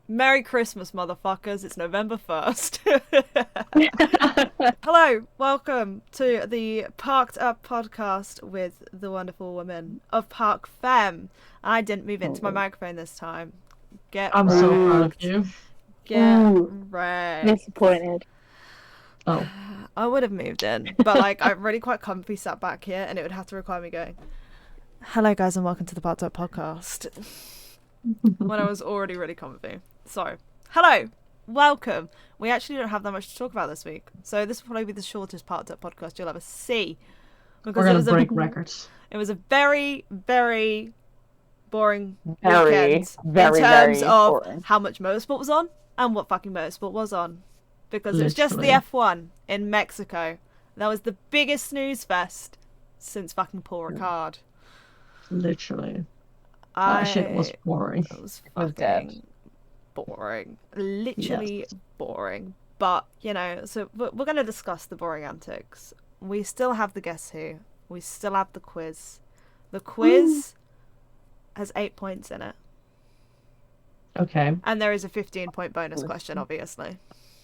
Merry Christmas, motherfuckers. It's November 1st. Hello, welcome to the Parked Up podcast with the wonderful women of Park Femme. I didn't move into my microphone this time. I'm so proud of you. Get wrecked. Disappointed. Oh. I would have moved in, but like I'm really quite comfy sat back here and it would have to require me going, hello guys and welcome to the Parked Up podcast. When I was already really comfy. So, hello, welcome. We actually don't have that much to talk about this week, so this will probably be the shortest Parked Up podcast you'll ever see. Because we're going to break records. It was a very, very boring Very, weekend very, in terms very of boring. how much motorsport was on and what fucking motorsport was on. Because it was just the Literally. F1 in Mexico. That was the biggest snooze fest since fucking Paul Ricard. Literally. That shit was boring. It was I was dead. fucking boring. Literally boring. But, you know, so we're going to discuss the boring antics. We still have the Guess Who. We still have the quiz. The quiz has 8 points in it. Okay. And there is a 15-point bonus question, obviously.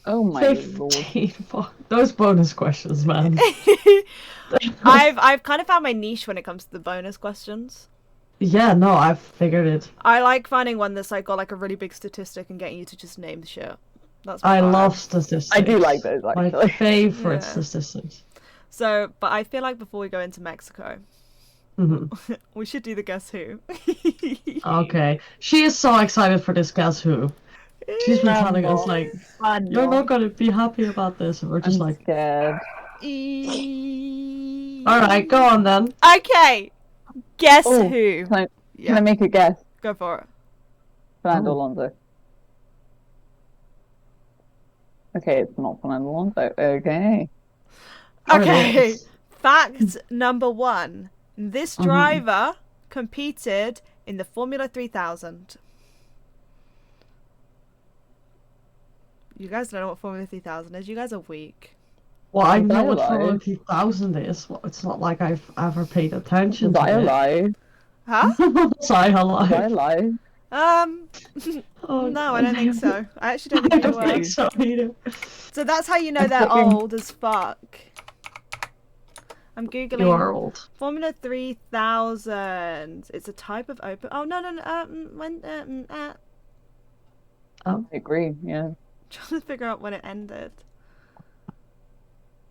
Oh my lord. 15. Those bonus questions, man. I've kind of found my niche when it comes to the bonus questions. Yeah, no, I've figured it. I like finding one that's like got like a really big statistic and getting you to just name the shit. That's I my vibe. love statistics. I do like those, My actually. favorite Yeah. statistics. So, but I feel like before we go into Mexico, Mhm. we should do the Guess Who. Okay. She is so excited for this Guess Who. She's been I'm telling us, not. like, I'm you're not going to be happy about this. And we're just I'm like, scared. alright, go on then. Okay, Guess Oh, Who. Can I Yeah, make a guess? go for it. Fernando Oh. Alonso. Okay, it's not Fernando Alonso. Okay. Oh, it Okay, is. fact number one. This Mhm. driver competed in the Formula 3000. You guys don't know what Formula 3000 is. You guys are weak. Well, I Was know I what alive? Formula 3000 is. Well, it's not like I've ever paid attention Was I to it. alive? Huh? Was I Was I alive? alive? Oh, No, I don't think so. I actually don't I think you don't were. think so either. So that's how you know I'm they're fucking- old as fuck. I'm googling You are old. Formula 3000. It's a type of open. Oh no. I agree, yeah. Trying to figure out when it ended.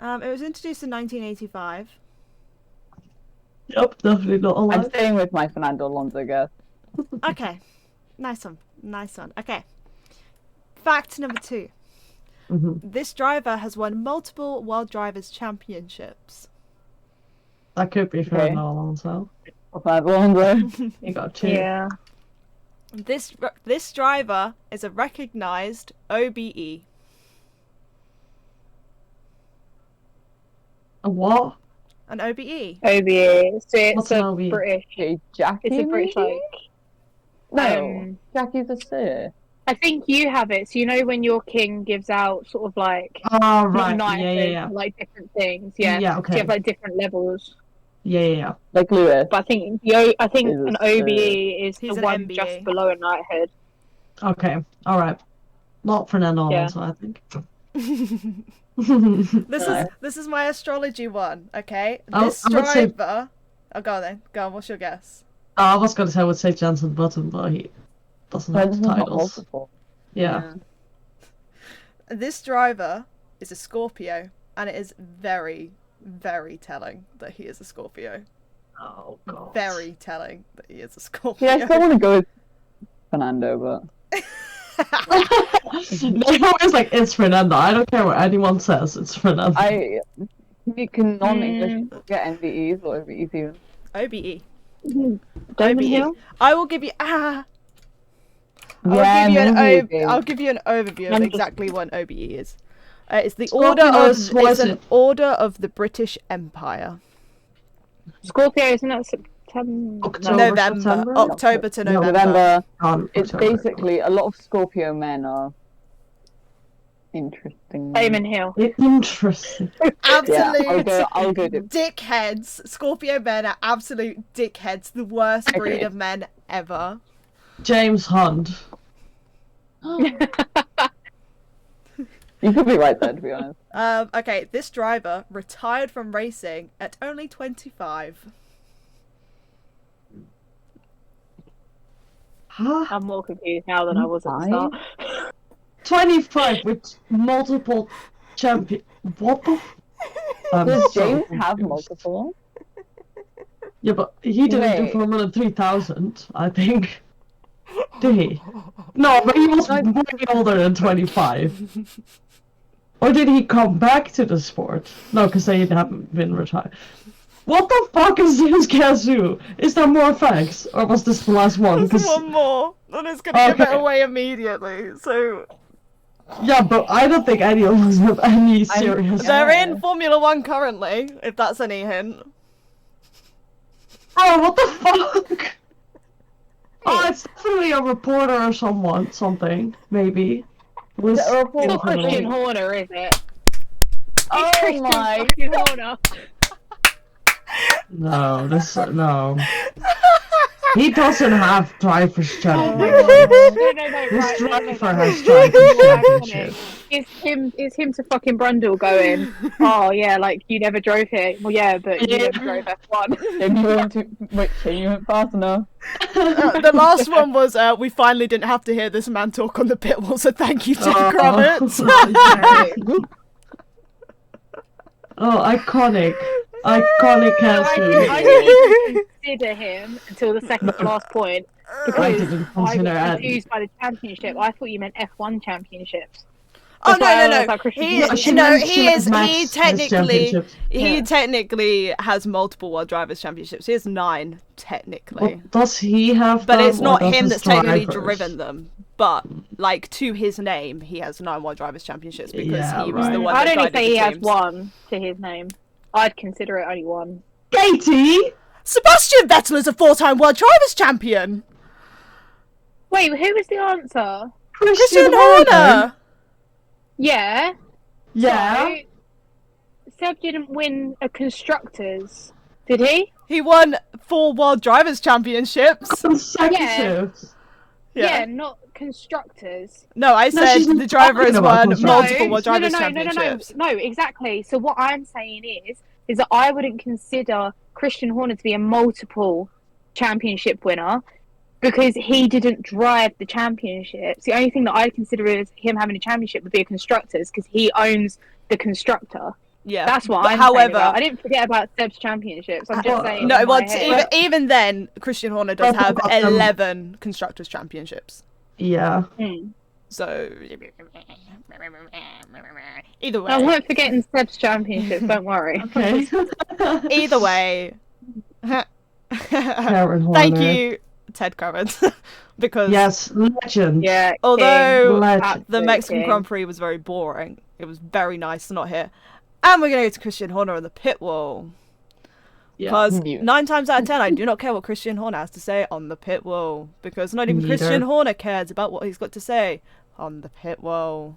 It was introduced in 1985. Yep, definitely not I'm alive. staying with my Fernando Alonso guess. Okay, nice one. Okay, fact number two. Mhm. This driver has won multiple World Drivers' Championships. That could be Okay. Fernando Alonso. Fernando Alonso. You got two. Yeah. This driver is a recognized OBE. A what? An OBE. OBA. So What's it's an a OBE? British. Okay, Jackie. It's a British maybe? like. No. Jackie's a sir. I think you have it. So you know when your king gives out sort of like Oh, not right. knighthood, Yeah. like different things. Yeah. Yeah, So okay. you have like different levels. Yeah. Like Lewis. But I think I think Is an a sir. OBE is He's the an one MBE. just below a knighthood. Okay. Alright. Not Fernando Yeah. Alonso, I think. This is my astrology one. Okay, Oh, this I would say- driver. Oh, go on then. Go on. What's your guess? I was going to say I would say Jensen Button, but he doesn't have Jensen's the not titles. multiple. Yeah. This driver is a Scorpio, and it is very, very telling that he is a Scorpio. Oh, God. Very telling that he is a Scorpio. Yeah, I still want to go with Fernando, but They're always like, it's Fernando. I don't care what anyone says, it's Fernando. you can non-English get MVEs or OVEs even. OBE. Damon OBE. Hill. I will give you. I'll Yeah, give you an maybe overview. I'll give you an overview of I'm just- exactly what an OBE is. It's the Scorpio order of. is- what It's is an it? order of the British Empire. Scorpio, isn't that September? October, November, September? October to November. November. Um, It's October. basically a lot of Scorpio men are interesting. Damon Hill. Interesting. Absolute I'll go to dickheads. Scorpio men are absolute dickheads. The worst breed Okay. of men ever. James Hunt. You could be right there, to be honest. Okay, this driver retired from racing at only 25. Huh? I'm more confused now than I was at the start. 25 with multiple champion. What the? Does James so have confused. multiple? Yeah, but he didn't do Wait. Formula 3000, I think. Did he? No, but he was way older than 25. Or did he come back to the sport? No, because they haven't been retired. What the fuck is this Kazoo? Is there more facts? Or was this the last one? There's 'Cause- one more, and it's gonna give it Okay. away immediately. So Yeah, but I don't think any of us have any serious... they're in Formula One currently, if that's any hint. Oh, what the fuck? Oh, it's definitely a reporter or something, maybe. Was Is it a It's reporter? not Christian Horner, is it? Oh It's Christian my fucking Horner. No, no. He doesn't have driver's Oh my championship. god. No, This right, driver has no. driver's championship. It's him to fucking Brundle going, oh yeah, like you never drove here. Well yeah, but you never drove F1. Can you went fast enough? The last one was, we finally didn't have to hear this man talk on the pit wall, so thank you, Ted Oh. Kravitz. Oh, iconic. Iconic I Kazoo. didn't even consider him until the second to last point I because didn't I was consider it. confused by the championship. I thought you meant F1 championships. Oh That's why I no! was like, Christian He, Horner. she no, meant- he she meant is. Max He has technically, championships. he Yeah. technically has multiple World Drivers' Championships. He has 9 technically, What, does he have but them, it's or not does him his that's technically drivers? driven them. But like to his name, he has 9 World Drivers' Championships because Yeah, he was the right. one. I'd that only guided say the he has teams. one to his name. I'd consider it only one. Katie! Sebastian Vettel is a 4-time World Drivers' Champion. Wait, who was the answer? Christian Horner. Yeah. Yeah. So, Seb didn't win a constructors, did he? He won 4 World Drivers' Championships. Consecutive. Yeah, not constructors. No, I No, said she's the driver has talking about won constructors. multiple World Drivers' no, Championships. no, exactly. So what I'm saying is that I wouldn't consider Christian Horner to be a multiple championship winner because he didn't drive the championships. The only thing that I consider is him having a championship would be a constructors because he owns the constructor. Yeah, That's what but I'm however, saying about. I didn't forget about Seb's championships. I'm just saying. no, in well, my head. even then, Christian Horner does Well, have but, 11 constructors' championships. Yeah. Hmm. So either I way, won't forget Seb's championships. Don't worry. Okay. either way. Karen Horner. Thank you, Ted Kravitz, because Yes, legend. Yeah. although Legend. the Mexican King. Grand Prix was very boring, it was very nice to not hear. And we're gonna go to Christian Horner on the pit wall. Yeah. Because Yeah. 9 times out of 10, I do not care what Christian Horner has to say on the pit wall. Because not even Neither. Christian Horner cares about what he's got to say on the pit wall.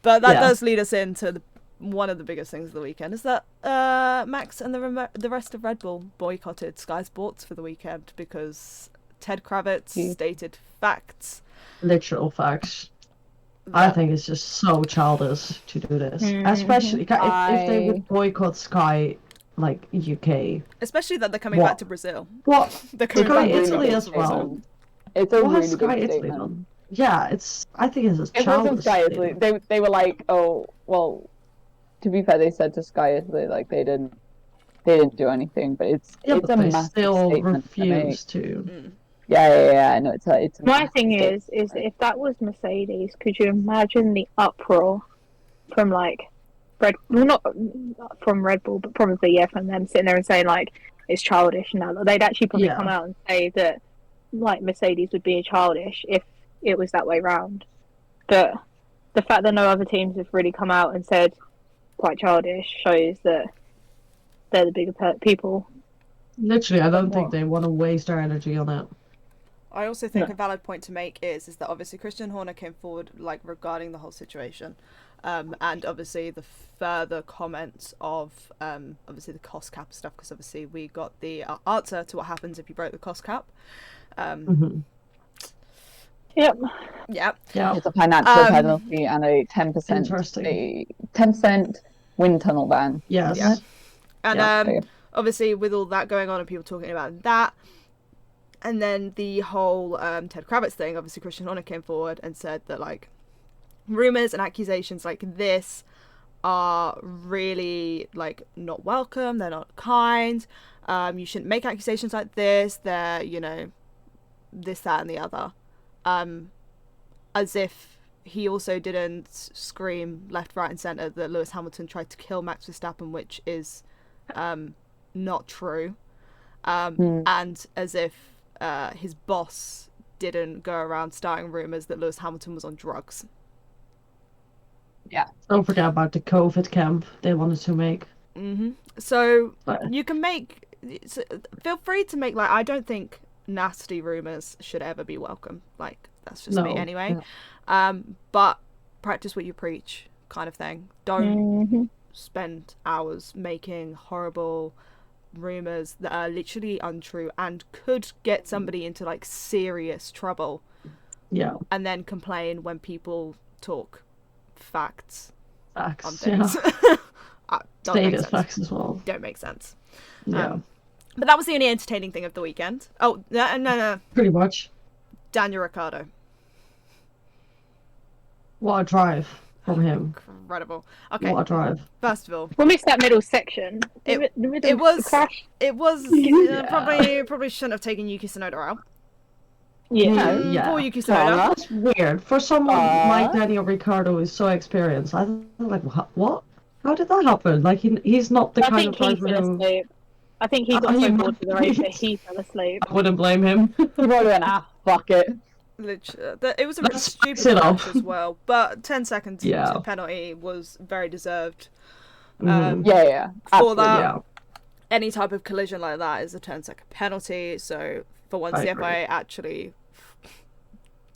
But that Yeah. does lead us into one of the biggest things of the weekend, is that Max and the rest of Red Bull boycotted Sky Sports for the weekend because Ted Kravitz Yeah. stated facts. Literal facts. I that- think it's just so childish to do this. Mhm. Especially if they I- would boycott Sky, like UK. Especially that they're coming What? back to Brazil. What? They're coming Sky back to Italy Brazil. as well. It's a What really has Sky big Italy statement. done? Yeah, I think it's a It wasn't childish Sky Italy. statement. They were like, oh well. To be fair, they said to Sky Italy like they didn't do anything, but it's Yeah, it's but a they massive still statement to make. refuse to. Mm. Yeah. I know it's a My massive thing statement. is if that was Mercedes, could you imagine the uproar from like not from Red Bull, but probably from them sitting there and saying like it's childish and that they'd actually probably Yeah. come out and say that like Mercedes would be childish if it was that way round. But the fact that no other teams have really come out and said quite childish shows that they're the bigger people. Literally, I don't think What? they want to waste their energy on it. I also think No. a valid point to make is that obviously Christian Horner came forward like regarding the whole situation, and obviously the further comments of obviously the cost cap stuff, because obviously we got the answer to what happens if you broke the cost cap. Mhm. Yep. Yeah. Yeah. It's a financial penalty and a 10% Interesting. 10% wind tunnel ban. Yes. Yeah. And Yeah. obviously with all that going on and people talking about that, and then the whole Ted Kravitz thing, obviously Christian Horner came forward and said that like rumors and accusations like this are really like not welcome, they're not kind, you shouldn't make accusations like this, they're, you know, this, that and the other, as if he also didn't scream left, right and centre that Lewis Hamilton tried to kill Max Verstappen, which is not true, and as if his boss didn't go around starting rumours that Lewis Hamilton was on drugs. Yeah. Don't forget about the COVID camp they wanted to make. So But you can make, feel free to make, like, I don't think nasty rumours should ever be welcome. Like, that's just me No. anyway. But practice what you preach, kind of thing. Don't spend hours making horrible rumours that are literally untrue and could get somebody into like serious trouble. Yeah. And then complain when people talk facts on Facts. things. Yeah. Don't make Stated sense. facts as well. Don't make sense. Yeah. But that was the only entertaining thing of the weekend. Oh, no. Pretty much. Daniel Ricciardo. What a drive from him. Incredible. Okay. What a drive. First of all, We missed that middle section. It the was crash. it was Yeah. probably shouldn't have taken Yuki Tsunoda out. Yeah. Yeah. Poor Yuki Well, Tsunoda. that's weird. For someone like Daniel Ricciardo who's so experienced, I was like, what? How did that happen? Like, he's not the I kind think of he driver fell who... asleep. I think he got Oh, so you bored with the race that might. he fell asleep. I wouldn't blame him. He probably went, fuck it. It was a Let's stupid spice it up. crash as well, but 10 seconds Yeah. penalty was very deserved. Mhm. Yeah. For Absolutely. that, Yeah. any type of collision like that is a 10-second penalty. So for once, I the agree. FIA actually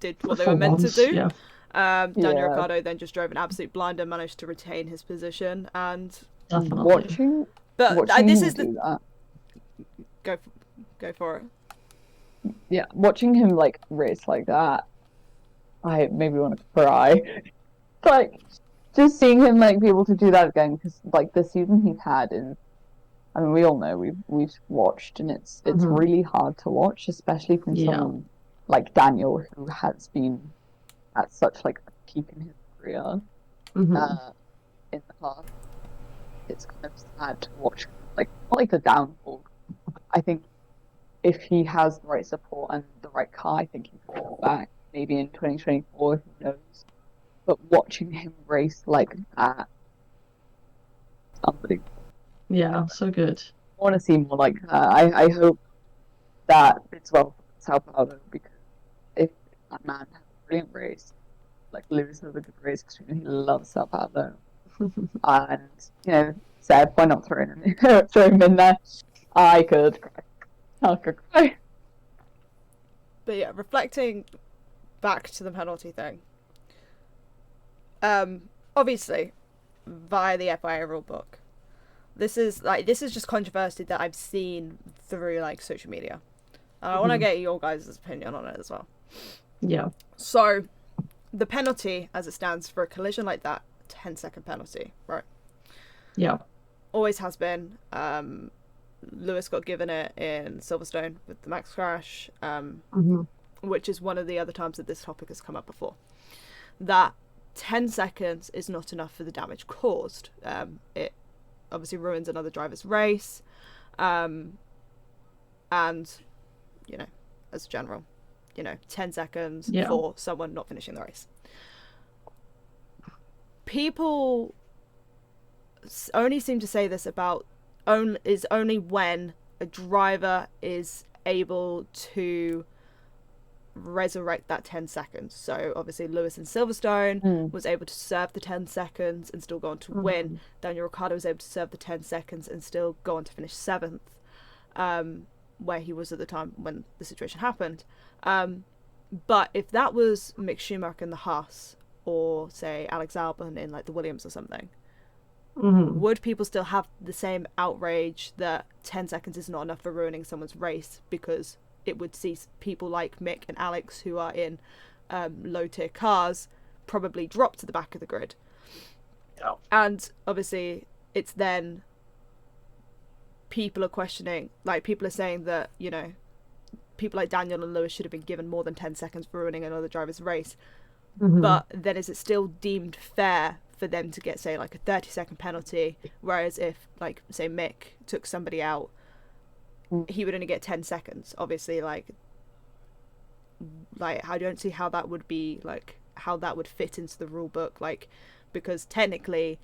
did what they For were meant once, to do. Yeah. Daniel Yeah. Ricciardo then just drove an absolute blinder, managed to retain his position, and Definitely. Watching this him is the do that. go for it. Yeah, watching him like race like that, I maybe want to cry. Like, just seeing him like be able to do that again, because like the season he's had in, I mean, we all know we've watched, and it's Mhm. really hard to watch, especially from Yeah. someone like Daniel who has been at such like a peak in his career Mhm. in the past. It's kind of sad to watch, like not like the downfall. I think if he has the right support and the right car, I think he can go back maybe in 2024, who knows. But watching him race like that, unbelievable. Yeah, so good. I want to see more like that. I hope that it's well for Sao Paulo, because if that man has a brilliant race, like Lewis has a good race, because he loves Sao Paulo. And, you know, Seb, why not throw him in there? I could cry. I could cry. But yeah, reflecting back to the penalty thing. Obviously, via the FIA rulebook, this is just controversy that I've seen through like social media. I want to get your guys' opinion on it as well. Yeah. So, the penalty, as it stands for a collision like that, 10-second penalty, right? Yeah. Always has been. Lewis got given it in Silverstone with the Max crash, Mhm. which is one of the other times that this topic has come up before. That 10 seconds is not enough for the damage caused. It obviously ruins another driver's race, and, you know, as a general, 10 seconds Yeah. for someone not finishing the race. People only seem to say this about only when a driver is able to resurrect that 10 seconds. So obviously Lewis in Silverstone was able to serve the 10 seconds and still go on to win. Daniel Ricciardo was able to serve the 10 seconds and still go on to finish 7th, where he was at the time when the situation happened. But if that was Mick Schumacher in the Haas, or say Alex Albon in like the Williams or something, would people still have the same outrage that 10 seconds is not enough for ruining someone's race, because it would see people like Mick and Alex, who are in low tier cars probably drop to the back of the grid. Yeah. And obviously it's then people are questioning, like people are saying that, you know, people like Daniel and Lewis should have been given more than 10 seconds for ruining another driver's race. But then is it still deemed fair for them to get, say, like a 30-second penalty, whereas if, like, say Mick took somebody out, he would only get 10 seconds? Obviously, like I don't see how that would be, like, how that would fit into the rule book, like, because technically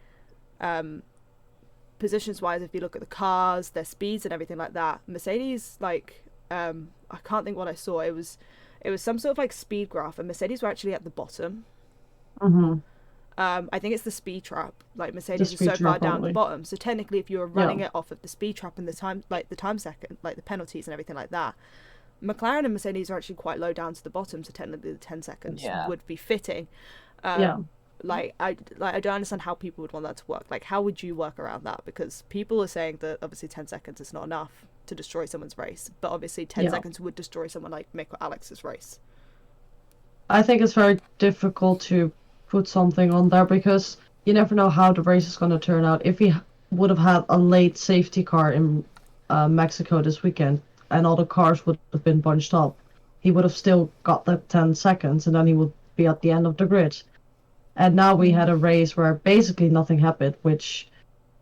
positions wise, if you look at the cars, their speeds and everything like that, Mercedes, like, I can't think what I saw, it was some sort of like speed graph, and Mercedes were actually at the bottom. I think it's the speed trap, like Mercedes is so far down the bottom, so technically if you were running it off of the speed trap and the time second, like the penalties and everything like that, McLaren and Mercedes are actually quite low down to the bottom, so technically the 10 seconds would be fitting. Like I don't understand how people would want that to work. Like, how would you work around that? Because people are saying that obviously 10 seconds is not enough to destroy someone's race, but obviously 10 seconds would destroy someone like Mick or Alex's race. I think it's very difficult to put something on there because you never know how the race is going to turn out. If he would have had a late safety car in Mexico this weekend and all the cars would have been bunched up, he would have still got that 10 seconds and then he would be at the end of the grid. And now we had a race where basically nothing happened, which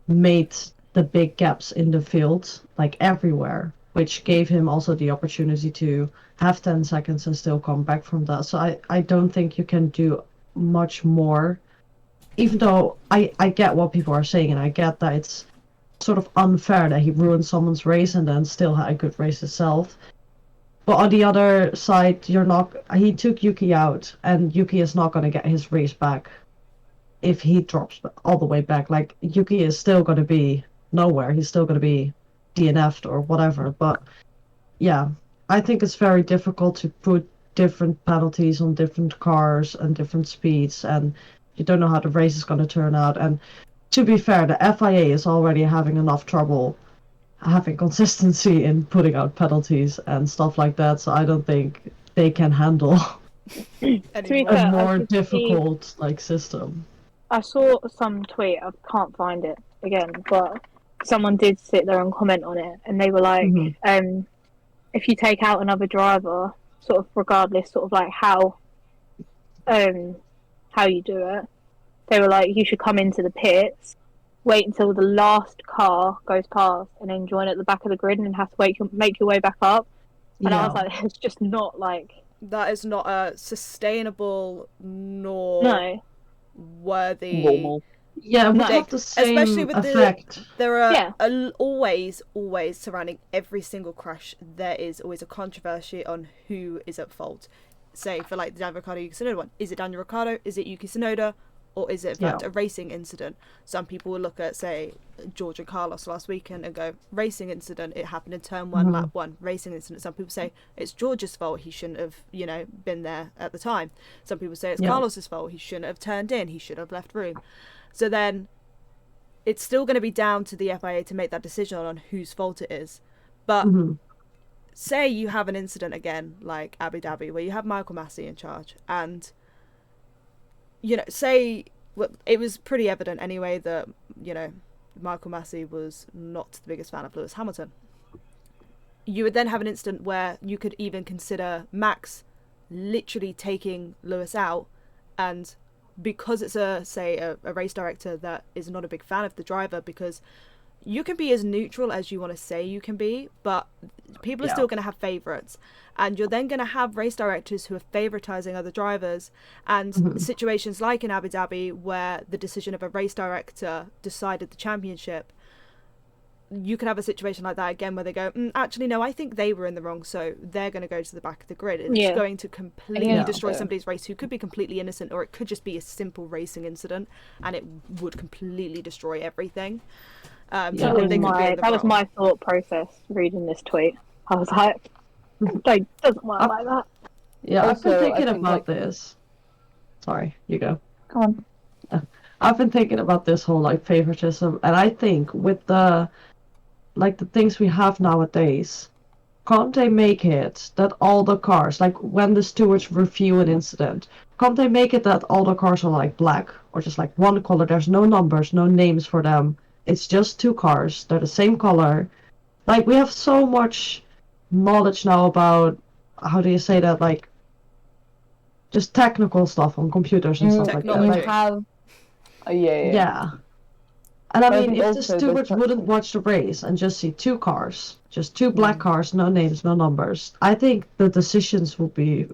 made the big gaps in the field, like everywhere, which gave him also the opportunity to have 10 seconds and still come back from that. So I don't think you can do much more, even though I get what people are saying, and I get that it's sort of unfair that he ruined someone's race and then still had a good race himself. But on the other side, he took Yuki out, and Yuki is not going to get his race back if he drops all the way back. Like, Yuki is still going to be nowhere. He's still going to be DNF'd or whatever. But yeah, I think it's very difficult to put different penalties on different cars and different speeds, and you don't know how the race is going to turn out. And to be fair, the FIA is already having enough trouble having consistency in putting out penalties and stuff like that, so I don't think they can handle a more difficult like system. I saw some tweet, I can't find it again, but someone did sit there and comment on it, and they were like, if you take out another driver, sort of regardless sort of like how you do it, they were like, you should come into the pits, wait until the last car goes past, and then join at the back of the grid and have to make your way back up. And I was like, it's just not like... That is not a sustainable nor worthy... Normal. Yeah, we have the same especially with effect. There are always surrounding every single crash, there is always a controversy on who is at fault. Say, for like the Daniel Ricciardo Yuki Tsunoda one, is it Daniel Ricciardo, is it Yuki Tsunoda, or is it in fact a racing incident? Some people will look at, say, George and Carlos last weekend and go, racing incident, it happened in turn one, lap one, racing incident. Some people say it's George's fault, he shouldn't have, been there at the time. Some people say it's Carlos's fault, he shouldn't have turned in, he should have left room. So then it's still going to be down to the FIA to make that decision on whose fault it is. But say you have an incident again, like Abu Dhabi, where you have Michael Massey in charge, and say it was pretty evident anyway that Michael Massey was not the biggest fan of Lewis Hamilton. You would then have an incident where you could even consider Max literally taking Lewis out, and because it's a race director that is not a big fan of the driver, because you can be as neutral as you want to say you can be, but people are still going to have favourites, and you're then going to have race directors who are favouritising other drivers, and situations like in Abu Dhabi where the decision of a race director decided the championship, you could have a situation like that again where they go, actually no, I think they were in the wrong, so they're going to go to the back of the grid. It's going to completely destroy somebody's race who could be completely innocent, or it could just be a simple racing incident and it would completely destroy everything. That was my thought process reading this tweet. I was like, it doesn't work like that. Yeah, Also, I've been thinking about this. Sorry, you go. Come on. I've been thinking about this whole like favoritism, and I think with the things we have nowadays, can't they make it that all the cars, like when the stewards review an incident, can't they make it that all the cars are like black or just like one color? There's no numbers, no names for them. It's just two cars. They're the same color. Like we have so much knowledge now about, how do you say that, like just technical stuff on computers and You, stuff like that. Technology. you Like, have, yeah. yeah. And I But I mean, think if the also there's stewards such- wouldn't watch the race and just see two cars, just two black cars, no names, no numbers, I think the decisions would be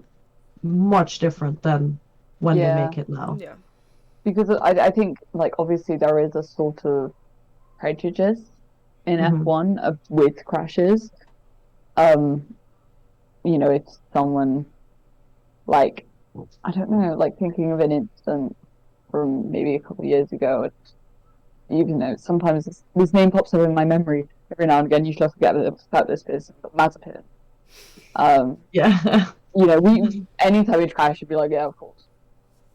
much different than when they Yeah. make it now. Yeah. because I think like obviously there is a sort of prejudice in Mhm. F1 with crashes. You know, if someone like I don't know, like thinking of an incident from maybe a couple of years ago, even though sometimes this name pops up in my memory every now and again. Usually I forget about this person, but Mazepin. Yeah. You know, we anytime we crash, you'd be like, yeah, of course.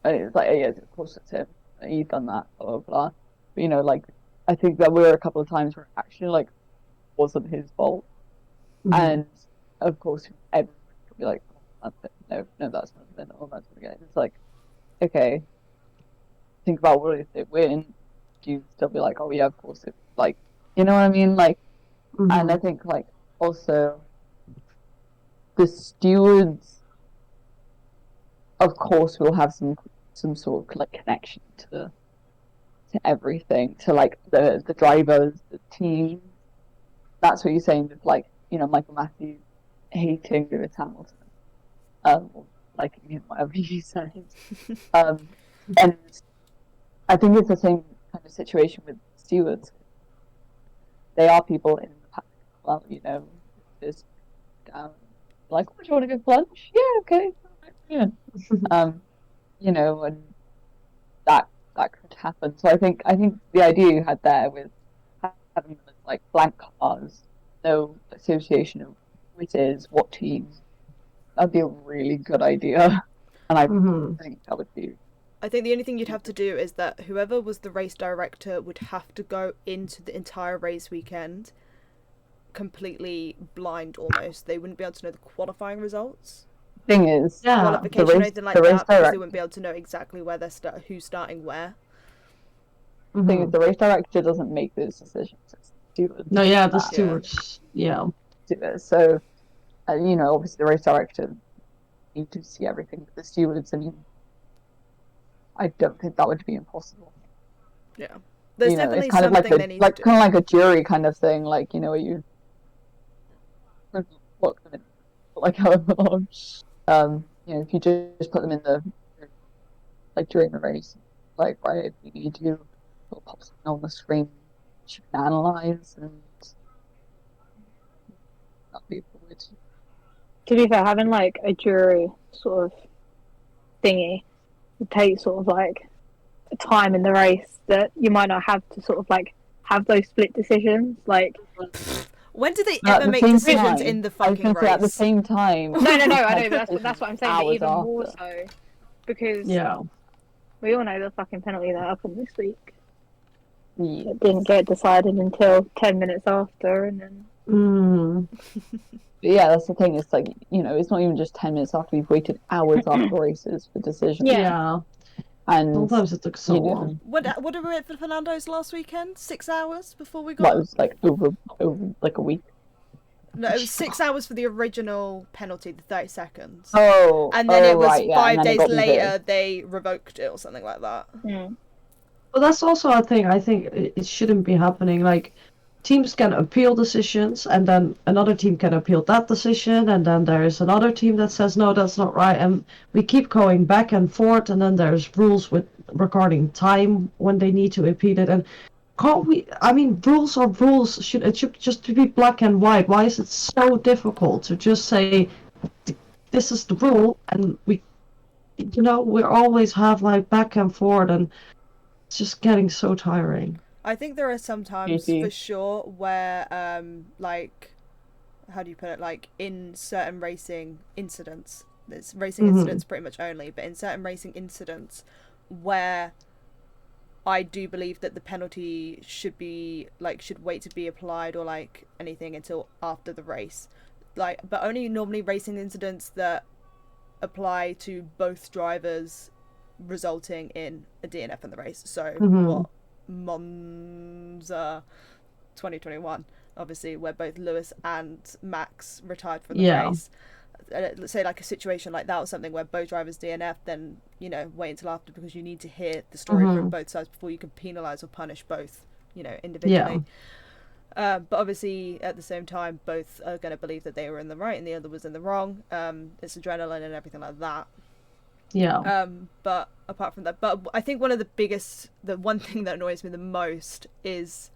And it's like, yeah, of course it's him. He's done that, blah blah blah. But, you know, like I think there were a couple of times where it actually like wasn't his fault, Mhm. and of course everyone would be like, oh, no, that's not been. Oh, that's not again. It's like, okay, think about what if they win. Do you still be like, oh yeah, of course it like, you know what I mean? Like, and I Mhm. think like also the stewards, of course, will have some sort of like connection to everything, to like the drivers, the team. That's what you're saying with like, you know, Michael Matthews hating Lewis Hamilton, or liking him, whatever you say. And I think it's the same kind of situation with stewards. They are people in the paddock. Well, you know, just down like, oh, do you want to go for lunch? Yeah, okay, yeah. You know, and that could happen. So I think the idea you had there with having like blank cars, no association of who it is, what team, that'd be a really good idea. And I Mhm. think that would be I think the only thing you'd have to do is that whoever was the race director would have to go into the entire race weekend completely blind almost. They wouldn't be able to know the qualifying results, thing is Yeah. qualification, or anything like the race that, because they director wouldn't be able to know exactly where they're who's starting where. thing is Mhm. the race director doesn't make those decisions. It's the stewards No, yeah, the that stewards. Yeah. do it. So you know, obviously the race director need to see everything. But the stewards, I mean, I don't think that would be impossible. Yeah, there's You know, definitely it's kind of like something they need to do. kind of like a jury kind of thing. Like, you know, you look them in, like however long. You know, if you just put them in the like during the race, like right, we need you, it'll pop something on the screen, which you can analyze, and that'll be forward. To be fair, having like a jury sort of thingy would take sort of like a time in the race that you might not have to sort of like have those split decisions. Like, When do they But at ever the make same decisions time, in the I was fucking going to say at the race? same time. no, I know, but decisions that's what I'm saying. But hours even more after. so, because Yeah. we all know the fucking penalty that happened this week. Yeah. It didn't get decided until 10 minutes after, and then Mm. But yeah, that's the thing. It's like, you know, it's not even just 10 minutes after we've waited hours after races for decisions. Yeah. Yeah. And Sometimes it took so you know, long. What did we wait for Fernando's last weekend? 6 hours before we well, got. it was like over like a week. No, it was 6 hours for the original penalty, the 30 seconds. Oh, And then it was right, yeah, and 5 then it days got later reversed. they revoked it or something like that. But that's also a thing. I think it shouldn't be happening. Like, teams can appeal decisions, and then another team can appeal that decision, and then there's another team that says no, that's not right, and we keep going back and forth. And then there's rules with regarding time when they need to appeal it. And can't we? I mean, rules are rules. It should just be black and white. Why is it so difficult to just say this is the rule, and we always have like back and forth, and it's just getting so tiring. I think there are some times GG. for sure where, like, how do you put it? Like, in certain racing incidents, there's racing incidents pretty much only, but in certain racing incidents where I do believe that the penalty should wait to be applied or like anything until after the race. but only normally racing incidents that apply to both drivers, resulting in a DNF in the race. So what Monza 2021, obviously, where both Lewis and Max retired from the race. Let's say like a situation like that, or something where both drivers DNF, then wait until after, because you need to hear the story from both sides before you can penalise or punish both, individually. But obviously at the same time, both are going to believe that they were in the right and the other was in the wrong. It's adrenaline and everything like that. But apart from that, but I think the one thing that annoys me the most is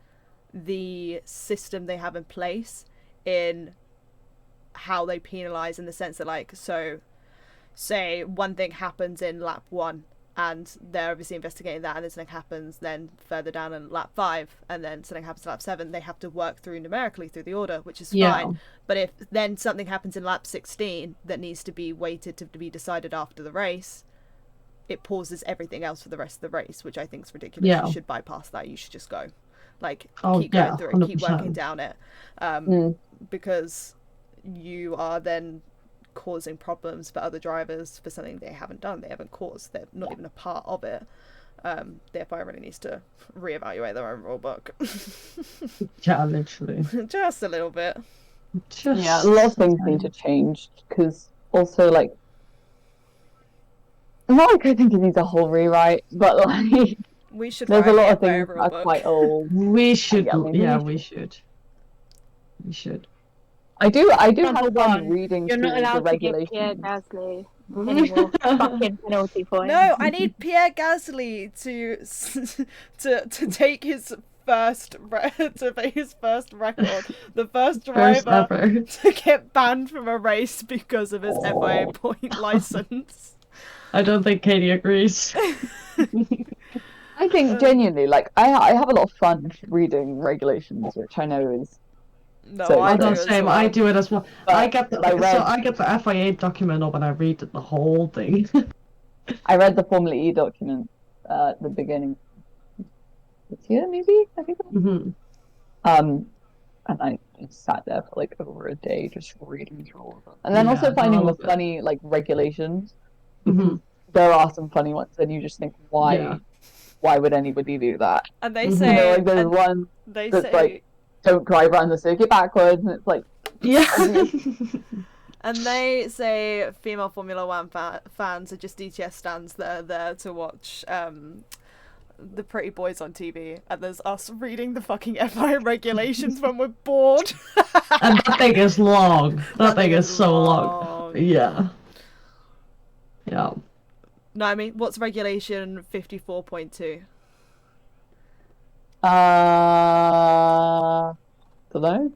the system they have in place in how they penalise, in the sense that, like, so say one thing happens in lap 1 and they're obviously investigating that, and then something happens then further down in lap 5, and then something happens in lap 7, they have to work through numerically through the order, which is fine. But if then something happens in lap 16 that needs to be waited to be decided after the race, it pauses everything else for the rest of the race, which I think is ridiculous. You should bypass that. You should just go, like, keep going through it, keep working down it, because you are then causing problems for other drivers for something they haven't done, they haven't caused, they're not even a part of it. The FIA really needs to reevaluate their own rule book. Literally. Just a little bit. A lot of things need to change, because also, like, not like I think it needs a whole rewrite, but like we should there's a lot of FIA things rule are book. quite old. We should. We should. I do have fun reading You're not through the allowed to give Pierre regulations. Gasly any more fucking penalty points. No, I need Pierre Gasly to take his first record, the first driver to get banned from a race because of his FIA point license. I don't think Katie agrees. I think genuinely, like, I have a lot of fun reading regulations, which I know is. No, So I do the as same. well. I do it as well. But I get the FIA document up and I read the whole thing. I read the Formula E document at the beginning this year, maybe, I think. And I just sat there for like over a day just reading through all of them, and then also finding the funny like regulations. There are some funny ones, and you just think, why would anybody do that? And they say, like, there's one that's say, like, don't drive around the circuit backwards, and it's like, and they say female Formula One fans are just DTS stands that are there to watch the pretty boys on TV, and there's us reading the fucking FIA regulations when we're bored. And that thing is long. That thing is so long. Yeah. No, I mean, what's regulation 54.2? Don't know.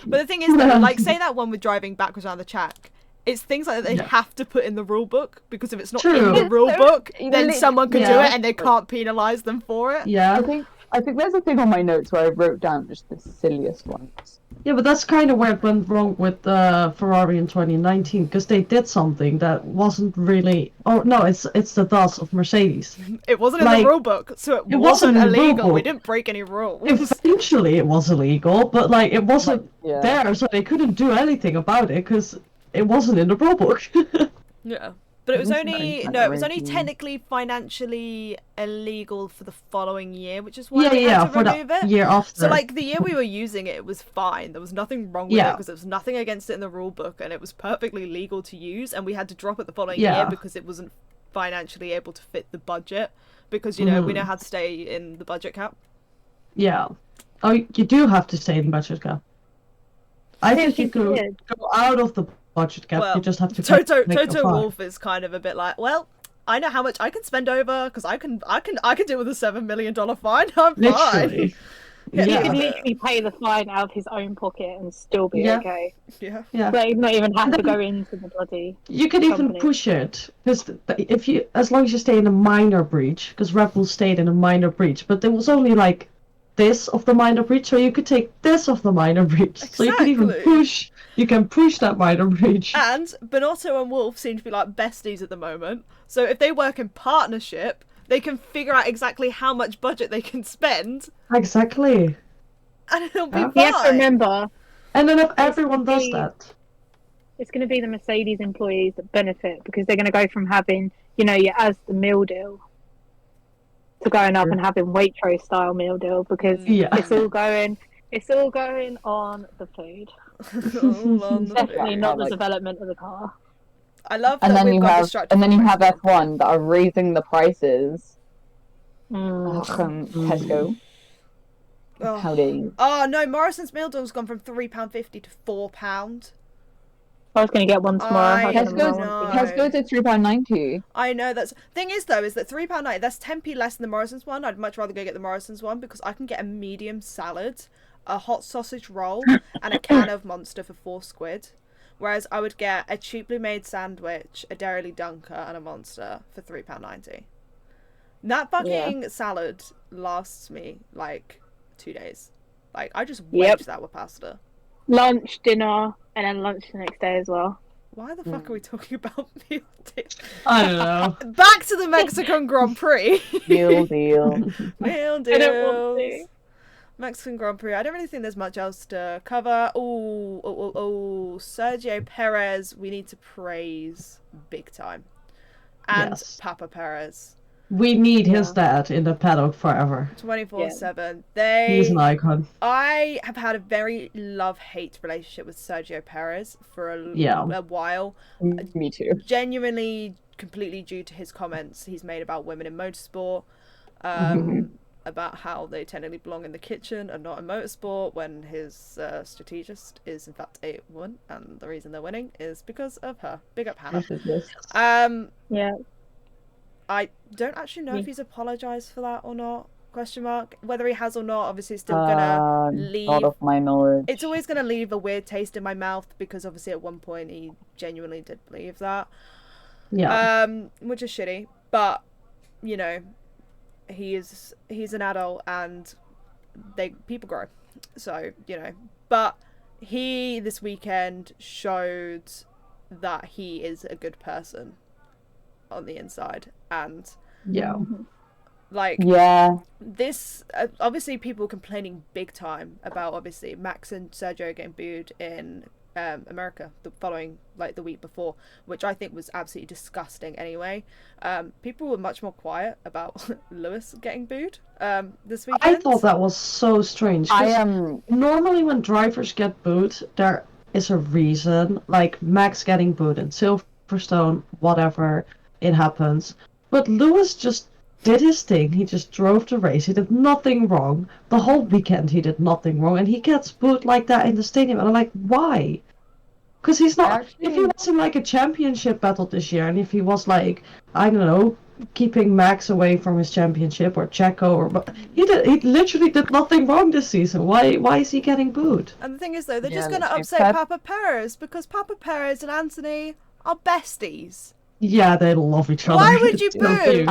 But the thing is, though, like, say that one with driving backwards around the track. It's things like that they have to put in the rule book, because if it's not in the rule book, then someone can do it and they can't penalise them for it. I think there's a thing on my notes where I wrote down just the silliest ones. Yeah, but that's kind of where it went wrong with Ferrari in 2019, because they did something that wasn't really. Oh no, it's the DOS of Mercedes. It wasn't in the rule book, so it wasn't illegal. We didn't break any rules. Eventually, it was illegal, but like it wasn't there, so they couldn't do anything about it because it wasn't in the rule book. Yeah. But it was only technically financially illegal for the following year, which is why we had to remove it. Year after. So like the year we were using it, it was fine. There was nothing wrong with it because there was nothing against it in the rule book, and it was perfectly legal to use. And we had to drop it the following year because it wasn't financially able to fit the budget, because we know how to stay in the budget cap. Yeah. Oh, you do have to stay in budget cap. I think you could go out of the budget cap. You just have to. Toto Wolff is kind of a bit like, well, I know how much I can spend over because I can deal with a $7 million fine. I'm fine. He could literally pay the fine out of his own pocket and still be okay. Yeah. Like, not even have to go into the bloody. You could even push it, because as long as you stay in a minor breach, because Red Bull stayed in a minor breach, but there was only like this of the minor breach, so you could take this of the minor breach. Exactly. So you can even push. You can push that minor breach. And Binotto and Wolf seem to be like besties at the moment. So if they work in partnership, they can figure out exactly how much budget they can spend. Exactly. And it'll be fine. You have to remember. And then if everyone does that, It's going to be the Mercedes employees that benefit because they're going to go from having, your as the meal deal to going up and having Waitrose style meal deal because Yeah. it's all going on the food. All on the Definitely food. not the Like- development of the car. I love And that then we've you got have, distracted. and then from you have Mexico. F1 that are raising the prices. Mm. Tesco. Oh. How dare you? Oh no, Morrison's meal deal's gone from £3.50 to £4. I was going to get one tomorrow. I I don't know. know. Tesco's at £3.90. I know that's thing is though is that £3.90 that's 10p less than the Morrison's one. I'd much rather go get the Morrison's one because I can get a medium salad, a hot sausage roll, and a can of Monster for £4. Whereas I would get a cheaply made sandwich, a Dairy Dunker, and a Monster for £3.90. That fucking salad lasts me like 2 days. Like I just waged that with pasta. Lunch, dinner, and then lunch the next day as well. Why the fuck are we talking about meal deal? I don't know. Back to the Mexican Grand Prix. Deal, deal. Meal I don't want deals. to. Mexican Grand Prix. I don't really think there's much else to cover. Oh, Sergio Perez. We need to praise big time, and Yes. Papa Perez. We need his dad in the paddock forever. 24/7. He's an icon. I have had a very love-hate relationship with Sergio Perez for a while. Me too. Genuinely, completely due to his comments he's made about women in motorsport. About how they technically belong in the kitchen and not in motorsport when his strategist is in fact a woman, and the reason they're winning is because of her. Big up Hannah. Yeah. I don't actually know if he's apologised for that or not. Question mark. Whether he has or not, obviously it's still gonna leave. Not of my knowledge. It's always gonna leave a weird taste in my mouth because obviously at one point he genuinely did believe that. Yeah. Which is shitty, but he's an adult and people grow, so But he this weekend showed that he is a good person on the inside, and this obviously people complaining big time about obviously Max and Sergio getting booed in America the week before, which I think was absolutely disgusting anyway. People were much more quiet about Lewis getting booed this weekend. I thought that was so strange. Normally when drivers get booed, there is a reason, like Max getting booed in Silverstone, whatever, it happens. But Lewis just did his thing. He just drove the race. He did nothing wrong. The whole weekend he did nothing wrong, and he gets booed like that in the stadium. And I'm like, why? Because he's not. If he was in like a championship battle this year, and if he was like, I don't know, keeping Max away from his championship or Checo he literally did nothing wrong this season. Why is he getting booed? And the thing is though, they're just gonna upset Papa Perez because Papa Perez and Anthony are besties. Yeah, they love each other. Why would you boo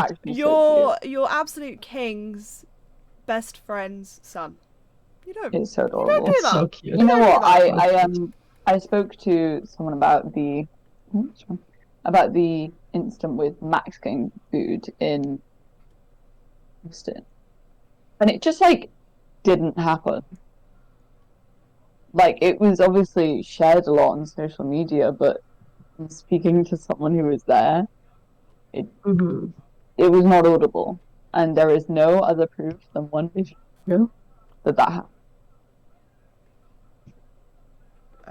your absolute king's best friend's son? You don't. It's so adorable. You don't do that. So cute. You know what? I spoke to someone about the incident with Max getting booed in Austin, and it just didn't happen. Like, it was obviously shared a lot on social media, but speaking to someone who was there, it was not audible, and there is no other proof than one video that happened.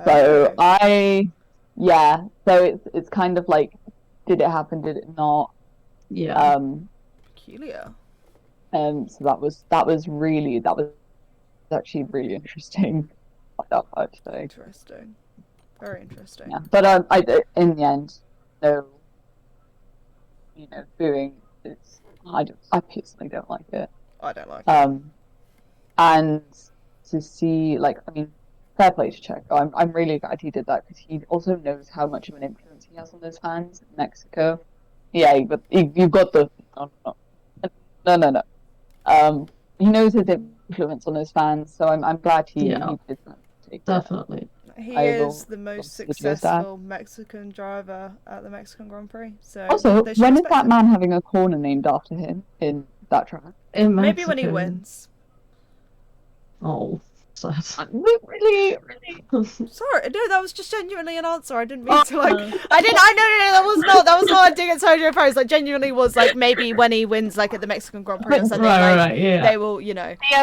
So so it's kind of like, did it happen? Did it not? Yeah. Peculiar. So that was actually really interesting. Interesting. Very interesting. Yeah, but I in the end, no, booing. I personally don't like it. I don't like it. And to see, fair play to Checo. I'm really glad he did that because he also knows how much of an influence he has on those fans in Mexico. Yeah, but you've got the no. He knows his influence on those fans, so I'm glad he did that. Definitely. He is the most successful Mexican driver at the Mexican Grand Prix. So also, when is that man having a corner named after him in that track? In Maybe when he wins. Oh. Really? Sorry, no, that was just genuinely an answer. I didn't mean to like. No, that was not. That was not a dig at Sergio Perez. Like, genuinely was like maybe when he wins like at the Mexican Grand Prix or something. Like, yeah. they will,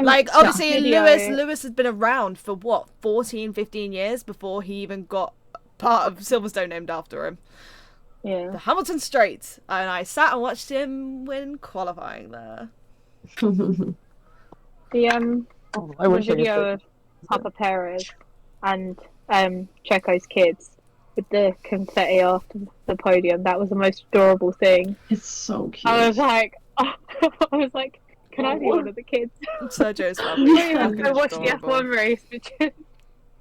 like obviously video. Lewis has been around for what 14, 15 years before he even got part of Silverstone named after him. Yeah. The Hamilton Straight, and I sat and watched him win qualifying there. The I wish I video could. of Papa Perez and Checo's kids with the confetti after the podium. That was the most adorable thing. It's so cute. I was like, can I be one of the kids? Sergio's family. I watched the F1 race, but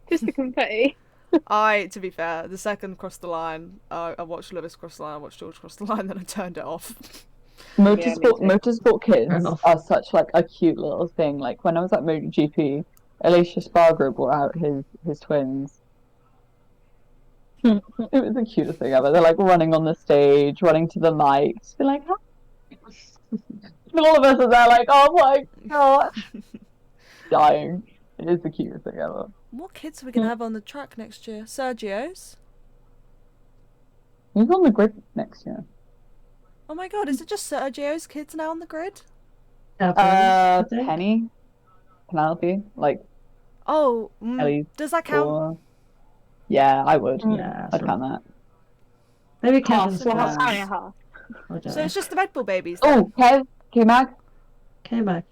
just the confetti. To be fair, the second crossed the line, I watched Lewis cross the line, I watched George cross the line, then I turned it off. Motorsport kids are such like a cute little thing. Like when I was at MotoGP, Alicia Spargo brought out his twins. It was the cutest thing ever. They're like running on the stage, running to the mics, be like, "Hi." And all of us are there like, "Oh my god," dying. It is the cutest thing ever. What kids are we gonna have on the track next year? Sergio's? Who's on the grid next year? Oh my god, is it just Sergio's kids now on the grid? Penny, Penelope, like. Oh, Ellie, does that count? Yeah, I would. Yeah, I'd count that. Maybe Kevin's so class. half. So it's just the Red Bull babies then? Oh, Kev, K-Mac, K-Mac.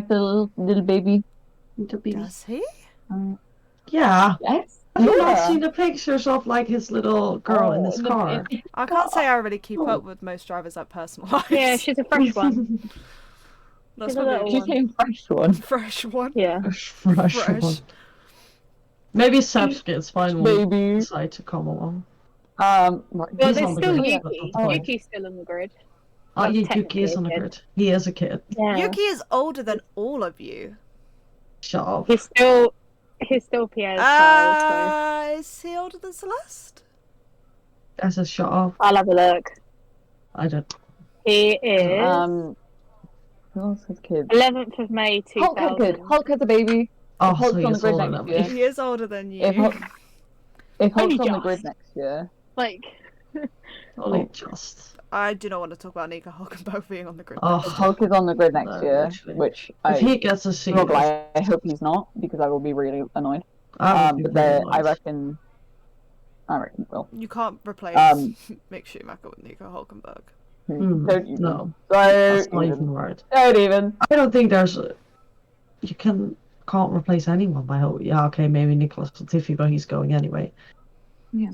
the little baby. Little baby. Does he? Yeah. Yes. Have you not seen the pictures of like his little girl in his car? I can't say I really keep up with most drivers' like personal lives. Yeah, she's a fresh one. That's she's a probably little She's a fresh one. fresh one. Yeah. Fresh one. Maybe Sapskits finally Baby. decide to come along. Well, He's there's on the still grid, Yuki. that's the point. Yuki's still on the grid. Oh, Well, Yuki is on the technically a grid. He is a kid. Yeah. Yuki is older than all of you. Shut up. He's still Pierre's child, Is he older than Celeste? I said shut up. so I'll have a look. I don't. He is Who else has kids? 11th of May Hulk had 2000. kid. Hulk has a baby. Oh, Hulk's so on the he's grid older next than year. me. He is older than you. If Hulk's Only on the just. grid next year, Like, Only just. I do not want to talk about Nico Hulkenberg being on the grid. Oh, Hulk is on the grid next No, year, literally. which if he gets a I'm seat, not gonna lie, I hope he's not, because I will be really annoyed. But I reckon he will. You can't replace Mick Schumacher with Nico Hulkenberg. Don't even. no, that's not Don't even right. even. I don't think you can't replace anyone by hope. Yeah, okay, maybe Nicholas Latifi, but he's going anyway. Yeah.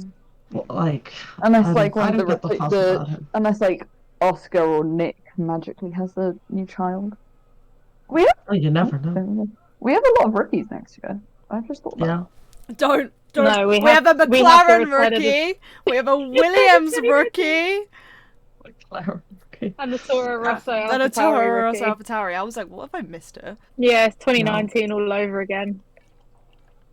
But, like, Unless I like don't, I one of don't the, get the fuss about him. unless like Oscar or Nick magically has a new child. Oh, you never know. We have a lot of rookies next year. I just thought that. Yeah. Don't. No, we have a we have McLaren to return of rookie. We have a Williams rookie. McLaren. Okay. and the Toro Rosso. And a AlphaTauri Toro rookie. Rosso AlphaTauri. I was like, what have I missed her? Yeah, it's 2019 all over again.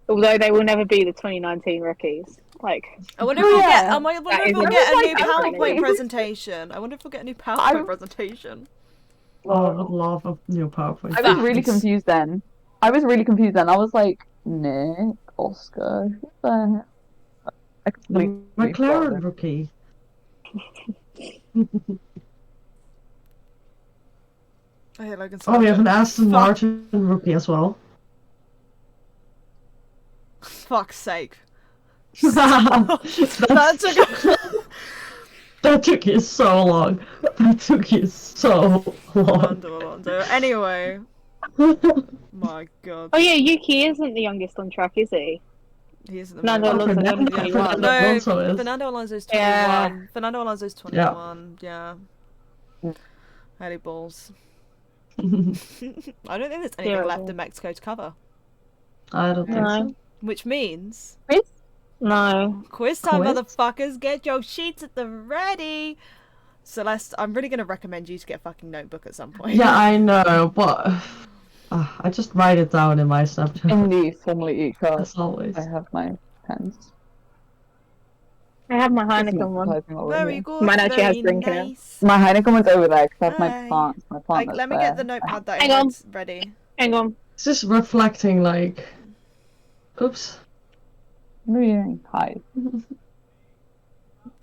Although they will never be the 2019 rookies. Like, I wonder if we'll get. I wonder That if we'll is get a new like everything. PowerPoint presentation. I wonder if we'll get a new PowerPoint presentation. Oh, I would love a new PowerPoint. I was really confused then. I was like, Nick, Oscar, who the heck? I completely McLaren forgot. rookie. Oh, yeah, Logan Oh, we have an Aston Fuck. Martin rookie as well. Fuck's sake. that took you so long. That took you so long. Orlando. Anyway. My god. oh yeah, Yuki isn't the youngest on track, is he? He isn't the Fernando most- Alonso's only Fernando 21. No, Alonso is. Fernando Alonso's 21. Yeah. Fernando Alonso's 21. Yeah. Early balls. I don't think there's anything Yeah. left in Mexico to cover. I don't think No. so. Which means No. quiz time, Quiz? motherfuckers. Get your sheets at the ready. Celeste, I'm really gonna recommend you to get a fucking notebook at some point. Yeah, I know, but I just write it down in my Snapchat. In the Formula E car, As always. I have my pens. I have my It's Heineken not one. typing over Very here. good. Mine actually very has drink in it. nice. My Heineken one's over there because I have my Aye. plant. My plant. Like, let me get the notepad that Hang on. is ready. Hang on. It's just reflecting, like, Oops. Really high.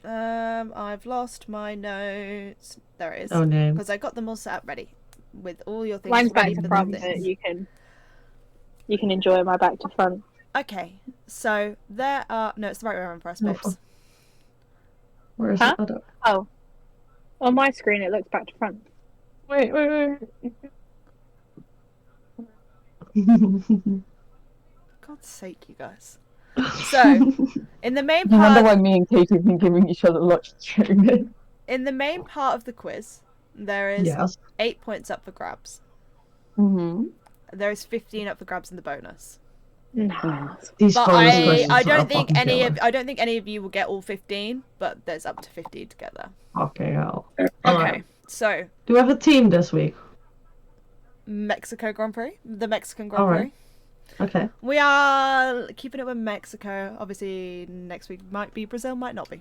I've lost my notes. There it is. Oh no. Because I got them all set up ready with all your things Mine's back ready to for front, the but things. you can enjoy my back to front. Okay, so there are no, it's the right way around for us, No, babes. Where is Huh? the other? Oh, on my screen it looks back to front. Wait. God's sake, you guys. So, in the main No wonder why part, me and Katie have been giving each other lots during this. in the main part of the quiz, there is Yes. 8 points up for grabs. Mm-hmm. There is 15 up for grabs in the bonus. No. These But bonus I questions are don't think fucking any killer. of I don't think any of you will get all 15, but there's up to 15 together. Okay, hell. Okay, Alright. so Do we have a team this week? Mexico Grand Prix, the Mexican Grand Alright. Prix. Okay. We are keeping it with Mexico. Obviously, next week might be Brazil, might not be.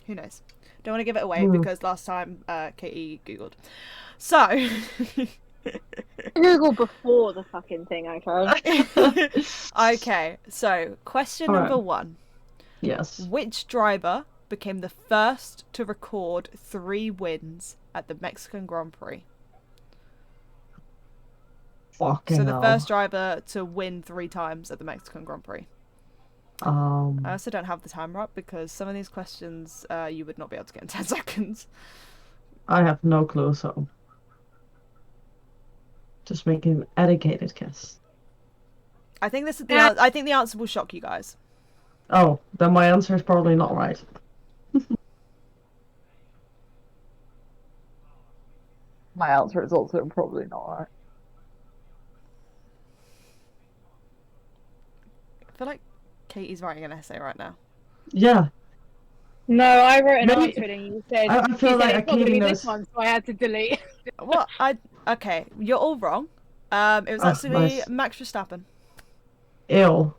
Who knows? Don't want to give it away because last time Katie googled. So. Google before the fucking thing, okay? Okay, so question Alright. number 1. Yes. Which driver became the first to record 3 wins at the Mexican Grand Prix? Fucking So the hell. first driver to win 3 times at the Mexican Grand Prix. I also don't have the timer up because some of these questions you would not be able to get in 10 seconds. I have no clue, so just making an educated guess. I think this is I think the answer will shock you guys. Oh, then my answer is probably not right. My answer is also probably not right. I feel like Katie's writing an essay right now. Yeah. No, I wrote an Maybe- answer and you said, I feel you said like it's not going to Katie be knows. this one, so I had to delete. What? Okay, you're all wrong. It was Oh, actually nice. Max Verstappen. Ew.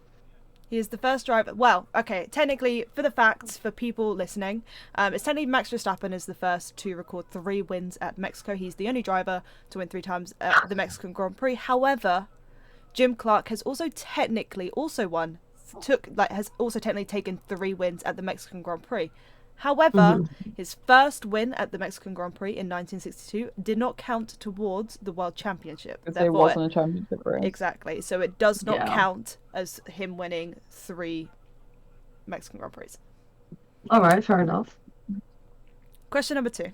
He is the first driver. Well, okay, technically, for the facts, for people listening, it's technically Max Verstappen is the first to record 3 wins at Mexico. He's the only driver to win 3 times at the Mexican Grand Prix. However, Jim Clark has also technically has also technically taken 3 wins at the Mexican Grand Prix. However, his first win at the Mexican Grand Prix in 1962 did not count towards the World Championship. Because there wasn't a championship race. Exactly. So it does not Yeah. count as him winning 3 Mexican Grand Prix. Alright, fair enough. Question number 2.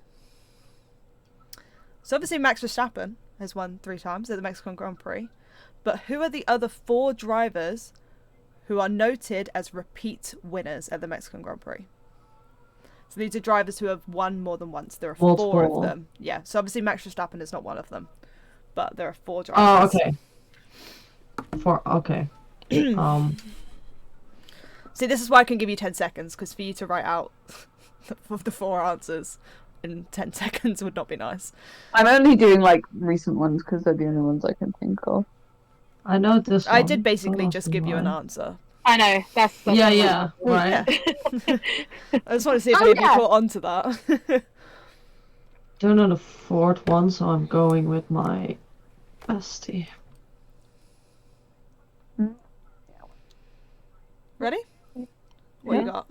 So obviously Max Verstappen has won 3 times at the Mexican Grand Prix. But who are the other 4 drivers who are noted as repeat winners at the Mexican Grand Prix? So these are drivers who have won more than once. There are 4 Multiple. of them. Yeah, so obviously Max Verstappen is not one of them. But there are 4 Oh, drivers. okay. Okay. See, this is why I can give you 10 seconds, because for you to write out the 4 answers in 10 seconds would not be nice. I'm only doing like recent ones because they're the only ones I can think of. I know this one. I did basically Oh, just give you an why. answer. I know, that's Yeah, right. Yeah. I just want to see if Oh, any of you yeah. caught on to that. Don't know the 4th one, so I'm going with my bestie. Ready? What you got?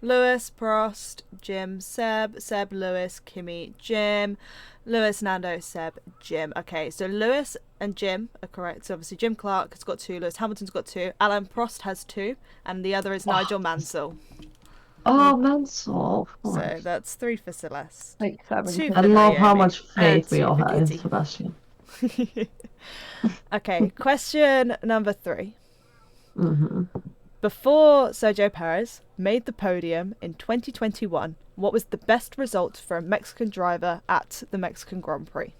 Lewis, Prost, Jim, Seb, Lewis, Kimi, Jim, Lewis, Nando, Seb, Jim. Okay, so Lewis and Jim are correct. So obviously Jim Clark has got 2, Lewis Hamilton's got 2, Alan Prost has 2, and the other is Nigel Mansell. Oh, Mansell. Of So course. that's 3 for Celeste. Like 7. 2 I for love Naomi, how much faith we and 2 all for have in Kitty. Sebastian. Okay, question number 3. Mm-hmm. Before Sergio Perez made the podium in 2021, what was the best result for a Mexican driver at the Mexican Grand Prix?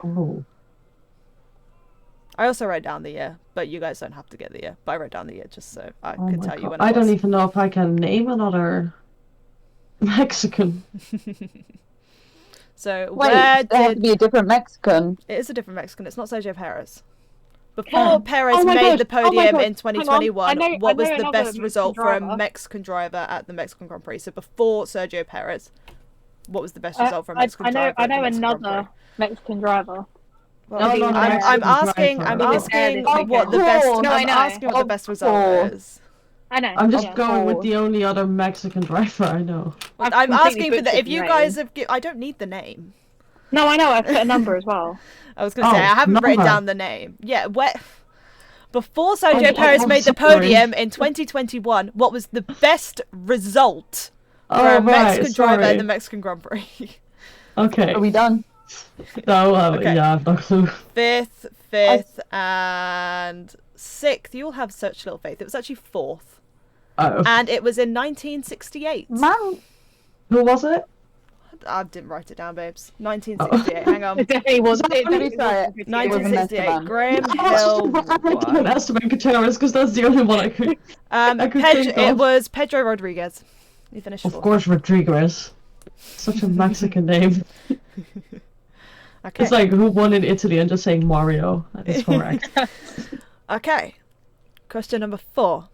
Oh. I also wrote down the year, but you guys don't have to get the year. But I wrote down the year just so I Oh could my tell you God. when it I don't was. even know if I can name another Mexican. So Wait, where there has to did... be a different Mexican. It is a different Mexican. It's not Sergio Perez. Before Perez Oh my made God. the Oh my podium God. in 2021, Hang on. what I was know the another best Mexican result for a driver. Mexican driver at the Mexican Grand Prix? So before Sergio Perez, what was the best result for a Mexican driver I at the know Mexican Grand another Prix? Mexican driver. Well, No, no, no, I'm Mexican asking. driver. I'm Oh, asking okay. what the best. No, I'm I know. asking what the best result course. is. I know. I'm just yeah. going with the only other Mexican driver I know. Well, I've I'm completely asking for the. butchered If the you name. guys have, I don't need the name. No, I know. I've put a number as well. I was gonna say Oh, I haven't written number. down the name. Yeah, where. Before Sergio Oh, Perez oh, made the sorry. podium in 2021, what was the best result for Oh, a right, Mexican driver sorry. in the Mexican Grand Prix? Okay. Are we done? No, Okay. yeah, I have no clue. Fifth, and sixth. You all have such little faith. It was actually fourth, Oh. and it was in 1968. Man, Who was it? I didn't write it down, babes. 1968. Hang on. It definitely wasn't. It Let me definitely try wasn't it. 1968. Esteban. Graham I Hill can won. Esteban Gutierrez because that's the only one I could. I could think It of. was Pedro Rodriguez. He finished Of fourth. course, Rodriguez. Such a Mexican name. Okay. It's like who won in Italy and just saying Mario. That is correct. Okay. Question number 4.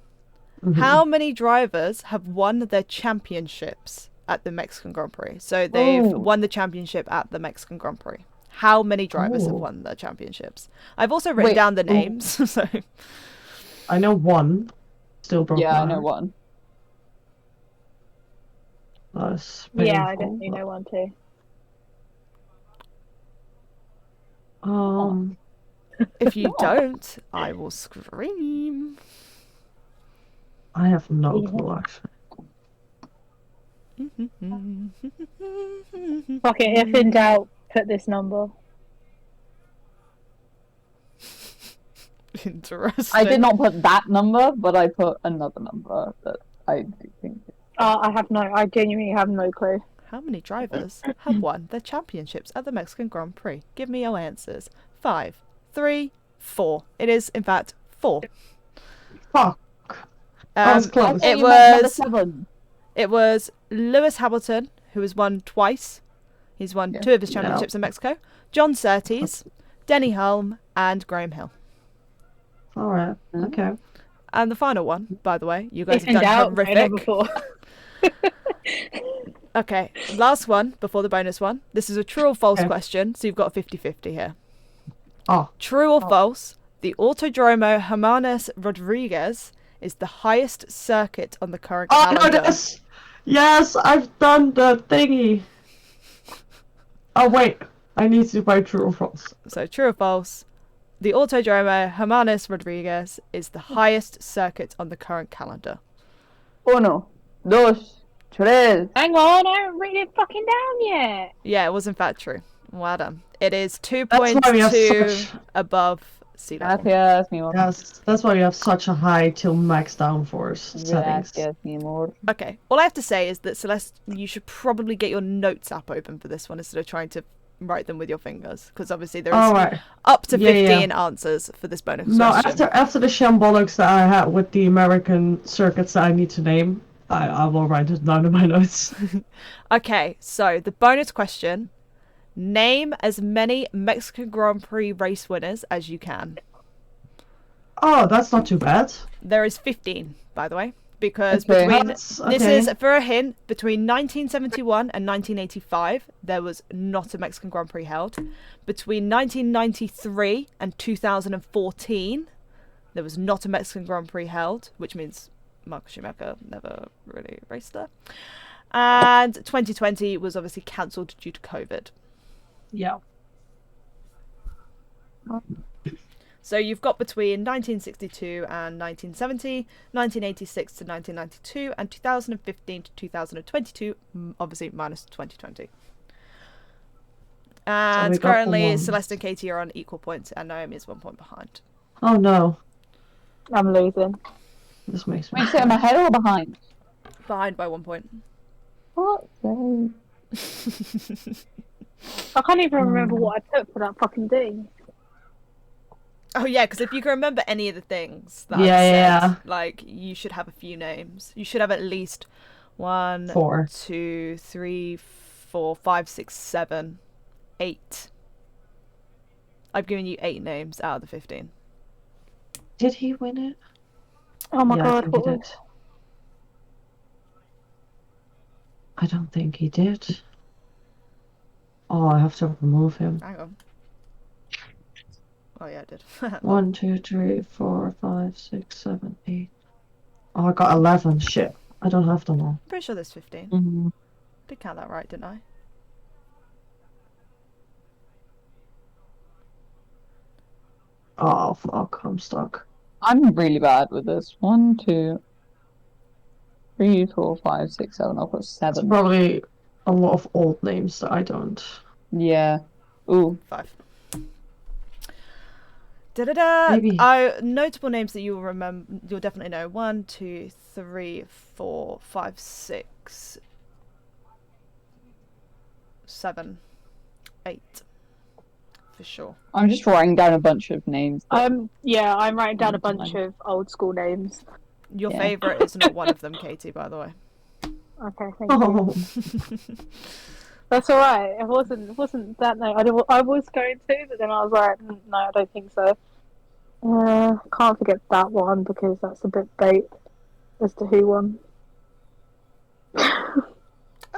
Mhm. How many drivers have won their championships at the Mexican Grand Prix? So they've Ooh. won the championship at the Mexican Grand Prix. How many drivers have Ooh. won their championships? I've also written Wait, down the ooh. names. So I know one. Still broke Yeah, my I know heart. one. That's Yeah, I painful, definitely but- know one too. if you don't, I will scream. I have no Yeah. clue actually. Fuck it. If in doubt, put this number. Interesting. I did not put that number, but I put another number that I do think. I genuinely have no clue. How many drivers have won their championships at the Mexican Grand Prix? Give me your answers. 5, 3, 4. It is, in fact, 4. Fuck. I was Um, close. I thought it you meant number was 7. it was Lewis Hamilton, who has won twice. He's won Yeah. 2 of his Yeah. championships in Mexico. John Surtees, Denny Hulme, and Graham Hill. All right. Okay. And the final one, by the way, you guys If in have done doubt, put number horrific. 4. Okay, last one before the bonus one. This is a true or false Okay. question, so you've got a 50-50 here. Oh. True or false, the Autodromo Hermanes Rodriguez is the highest circuit on the current Oh no, calendar. this. Yes, I've done the thingy. Oh wait, I need to buy true or false. So true or false, the Autodromo Hermanes Rodriguez is the highest circuit on the current calendar. Uno, dos, tres. Hang on, I haven't written it fucking down yet. Yeah, it was in fact true. Well done. It is That's why we have 2.2 such. above sea level. Gracias, mi amor. Yes, that's why we have such a high till max downforce settings. Gracias, mi amor. Okay, all I have to say is that Celeste, you should probably get your notes app open for this one instead of trying to write them with your fingers, because obviously there is All right. up to Yeah, 15 yeah. answers for this bonus No, question. after the shambolics that I had with the American circuits that I need to name, I will write it down in my notes. Okay, so the bonus question: name as many Mexican Grand Prix race winners as you can. Oh, that's not too bad. There is 15, by the way, because Okay. between That's this okay. is for a hint. Between 1971 and 1985, there was not a Mexican Grand Prix held. Between 1993 and 2014, there was not a Mexican Grand Prix held, which means Michael Schumacher never really raced there. And 2020 was obviously cancelled due to COVID. Yeah. So you've got between 1962 and 1970, 1986 to 1992, and 2015 to 2022, obviously minus 2020. And we got the currently one. Celeste and Katie are on equal points, and Naomi is 1 point behind. Oh no, I'm losing. this makes me. Wait, so am I ahead or behind? Behind by 1 point. What? Okay. I can't even remember what I put for that fucking thing. Oh yeah, because if you can remember any of the things that Yeah, I've said, yeah. like you should have a few names. You should have at least 1, 4. 2, 3, 4, 5, 6, 7, 8. I've given you 8 names out of the 15. Did he win it? Oh my Yeah, I god, think he what did. was... I don't think he did. Oh, I have to remove him. Hang on. Oh yeah, I did. 1, 2, 3, 4, 5, 6, 7, 8. Oh, I got 11. Shit. I don't have them all. I'm pretty sure there's 15. Mm. Did count that right, didn't I? Oh, fuck. I'm stuck. I'm really bad with this. 1, 2, 3, 4, 5, 6, 7. I'll put It's 7. probably a lot of old names that I don't. Yeah. Ooh. 5. Da-da-da! Maybe. Notable names that you'll remember, you'll definitely know. 1, 2, 3, 4, 5, 6, 7, 8. For sure. I'm just writing down a bunch of names. Yeah, I'm writing down a bunch of old school names. Your Yeah. favourite is not one of them, Katie, by the way. Okay, thank you. Oh, That's alright. It wasn't that night. I was going to, but then I was like, no, I don't think so. Can't forget that one because that's a bit bait as to who won.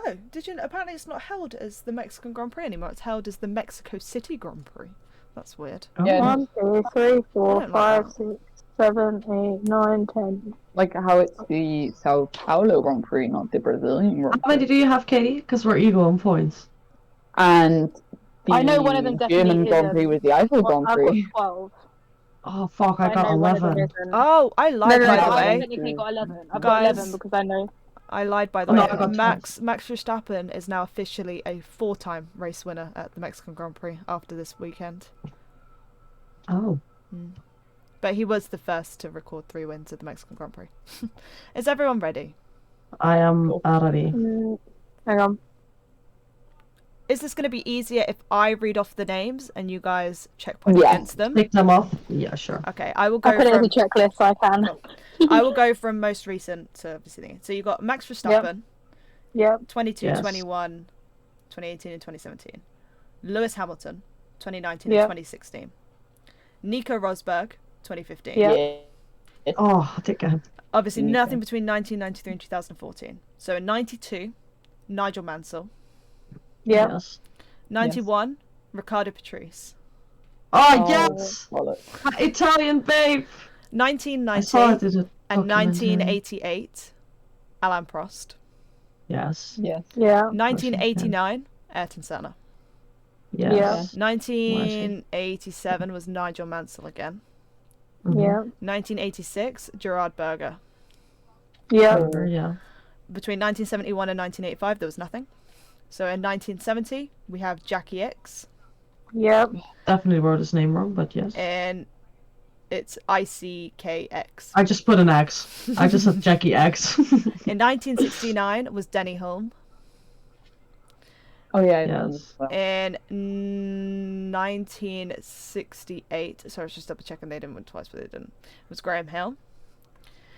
Oh, did you know? Apparently it's not held as the Mexican Grand Prix anymore. It's held as the Mexico City Grand Prix. That's weird. Yeah. 1, 2, 3, 4, I don't like 5, 6, 7, 8, 9, 10. Like how it's the Sao Paulo Grand Prix, not the Brazilian Grand how many Prix. do you have, Katie? Because we're equal on points. And the I know one of them definitely German Grand Prix isn't. was the Eiffel Grand I've got Prix. 12. Oh, fuck. I I got know one of them 11. isn't. Oh, I lied, No, by the I way. technically got 11. I've Guys. got 11 because I know. I lied, by the Oh, no, way. I got Max Verstappen is now officially a 4-time race winner at the Mexican Grand Prix after this weekend. Oh. But he was the first to record 3 wins at the Mexican Grand Prix. Is everyone ready? I am ready. Hang on. Is this going to be easier if I read off the names and you guys checkpoint Yeah. against them? Pick them off? Yeah, sure. Okay, I will I'll go put it as from a checklist so I can. Cool. I will go from most recent to obviously. So you got Max Verstappen, Yep. 22, Yes. 21, 2018 and 2017. Lewis Hamilton, 2019 Yep. and 2016. Nico Rosberg, 2015. Yeah. Oh, I think I have. Obviously Nico. nothing between 1993 and 2014. So in 92, Nigel Mansell. Yep. Yes. 91, Riccardo Patrese. Oh, yes! Bollocks. Italian babe! I saw 1990 it in a and documentary. 1988, Alain Prost. Yes. Yes. Yeah. 1989, Ayrton Senna. Yes. Yeah. 1987 was Nigel Mansell again. Mhm. Yeah. 1986, Gerard Berger. Yeah. Yeah. Between 1971 and 1985, there was nothing. So in 1970, we have Jackie X, Yep. Definitely wrote his name wrong, but yes. and it's ICKX. I just put an X. I just said Jackie X. In 1969 was Denny Hulme. Oh yeah. Yes. In 1968, sorry, I was just double checking they didn't win twice, but they didn't. It was Graham Hill.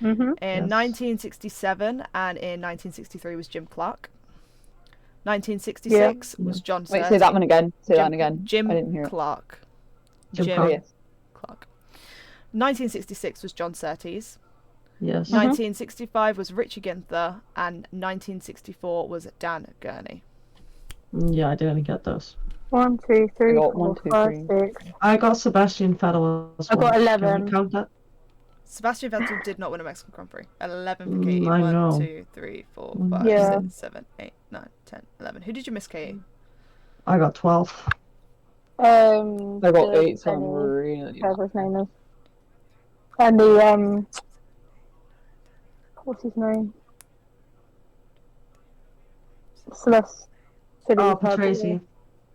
Mhm. In Yes. 1967 and in 1963 was Jim Clark. 1966 was John Wait, Surtees. say that one again. Say that Jim- one again. Jim I didn't hear it. Clark. Jim Oh, Clark. yes. Clark. 1966 was John Surtees. Yes. 1965 was Richie Ginther, and 1964 was Dan Gurney. Yeah, I didn't get those. 1, 2, 3, I got 4, 1, 2, 5, 3. 6. I got Sebastian Vettel as I well. got Can 11. we count that? Sebastian Vettel did not win a Mexican Grand Prix. 11 for Mm, Katie. I 1, know. 2, 3, 4, Mm. 5, Yeah. 6, 7, 8, 9, 10, 11. Who did you miss, Katie? I got 12. I got The 8, so I'm Benny, really whatever his name is. And the, what's his name? Celeste. Oh, Patrese.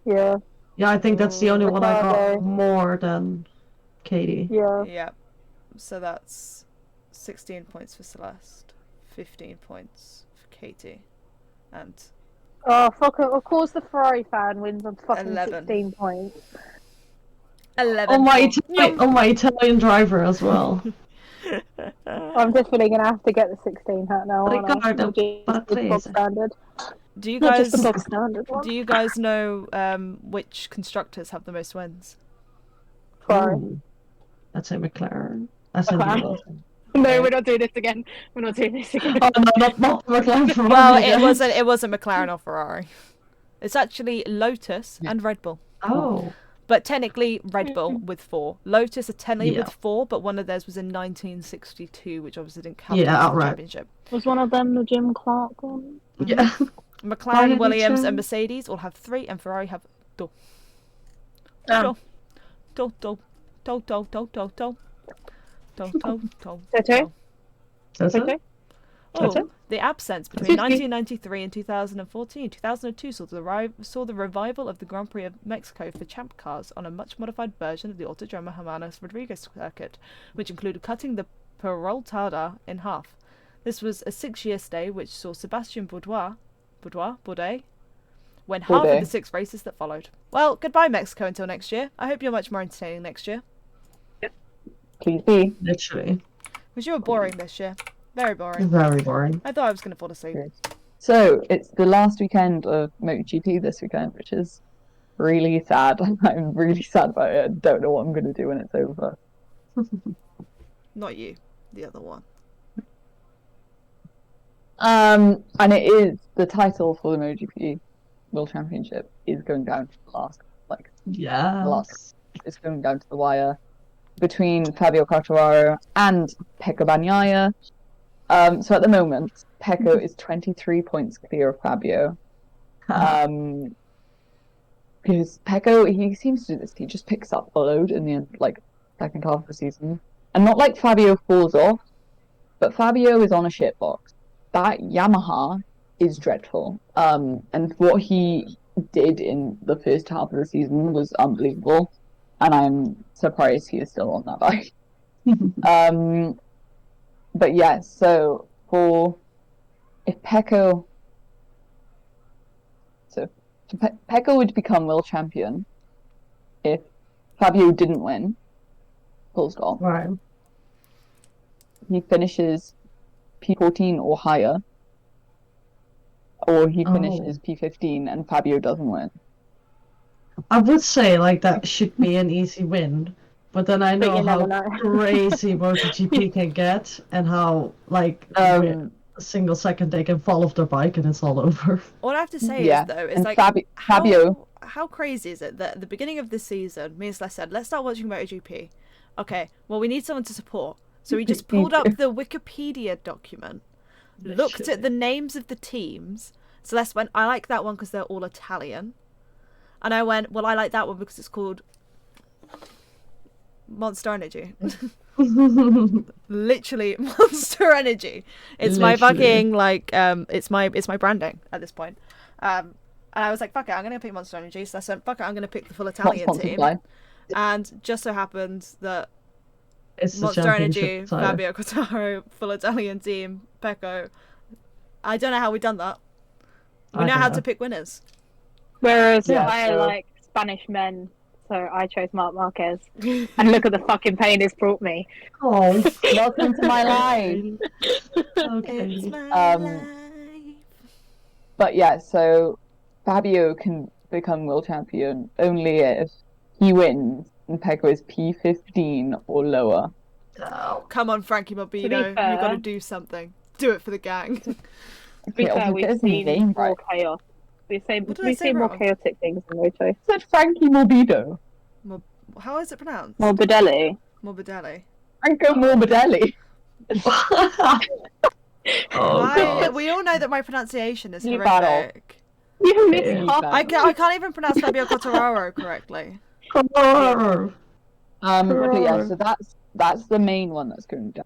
Yeah. Yeah, I think that's the only one I got Ricardo. more than Katie. Yeah. Yeah. So that's 16 points for Celeste, 15 points for Katie, and Oh, fuck it. Of course the Ferrari fan wins on fucking 11. 16 points. 11. Oh my, Yum. Italian driver as well. I'm definitely going to have to get the 16 hat now, aren't I? Ricardo Not just the bog Patrese. standard. Do you Not just guys the bog standard one. do you guys know which constructors have the most wins? Ferrari. Ooh. That's a McLaren. That's a McLaren. Wilson. No, we're not doing this again. We're not doing this again. Oh no, not McLaren Ferrari. Well, again. it wasn't McLaren or Ferrari. It's actually Lotus and Red Bull. Oh. But technically, Red Bull with 4. Lotus are technically Yeah. with 4, but one of theirs was in 1962, which obviously didn't count Yeah, towards the outright. championship. Was one of them the Jim Clark one? Yeah. McLaren, did Williams, you and say? Mercedes all have 3, and Ferrari have do. Oh. Do. Do. Do. Do. Do. Do. Do. Do. Do. Do. Toto? That's it? Toto? Oh, the absence between 1993 and 2014. 2002 saw the revival of the Grand Prix of Mexico for Champ Cars on a much modified version of the Autodromo Hermanos Rodriguez circuit, which included cutting the Peraltada in half. This was a 6-year stay which saw Sebastian Bourdais win half of the 6 races that followed. Well, goodbye Mexico until next year. I hope you're much more entertaining next year. Please be. Literally. Because you were boring this year. Very boring. Very boring. I thought I was going to fall asleep. So it's the last weekend of MotoGP this weekend, which is really sad. I'm really sad about it. I don't know what I'm going to do when it's over. Not you, the other one. And it is the title for the MotoGP World Championship is going down to the last, Yeah. it's going down to the wire between Fabio Quartararo and Pecco Bagnaia. So at the moment, Pecco is 23 points clear of Fabio. Because Pecco, he seems to do this. He just picks up a load in the end, second half of the season, and not like Fabio falls off, but Fabio is on a shitbox. That Yamaha is dreadful. And what he did in the first half of the season was unbelievable, and I'm surprised he is still on that bike. But yeah, so if Pecco, Pecco would become world champion if Fabio didn't win. Full stop. Right. He finishes P14 or higher, or he finishes P15 and Fabio doesn't win. I would say that should be an easy win, but then I know you how never know. crazy MotoGP can get, and how a single second they can fall off their bike and it's all over. All I have to say Yeah, is, though, is and like, Fabio. how crazy is it that at the beginning of this season, me and Celeste said, let's start watching MotoGP. Okay, well, we need someone to support. So we just pulled up the Wikipedia document, looked at the names of the teams. Celeste went, I like that one because they're all Italian. And I went, well, I like that one because it's called Monster Energy. Literally Monster Energy. It's my fucking it's my branding at this point. And I was like, fuck it, I'm gonna pick Monster Energy. So I said, fuck it, I'm gonna pick the full Italian team. And just so happens that It's Monster Energy, Fabio Quartararo, full Italian team, Pecco. I don't know how we've done that. We know how to pick winners. Whereas Yeah, I so- like Spanish men, so I chose Marc Marquez. And look at the fucking pain it's brought me. Oh, Welcome to my life. okay. It's my life. But yeah, so Fabio can become world champion only if he wins and Pecco is P15 or lower. Come on, Frankie Mobino, you fair- got to do something. Do it for the gang. To be fair, we've seen more chaos. We've What did I say seen more wrong? chaotic things in Moto. I said Frankie Morbido. How is it pronounced? Morbidelli. Morbidelli. Franco Morbidelli. We all know that my pronunciation is You battle. horrific. You missed Yeah. half. I can't even pronounce Fabio Quartararo correctly. But yeah, so that's the main one that's going down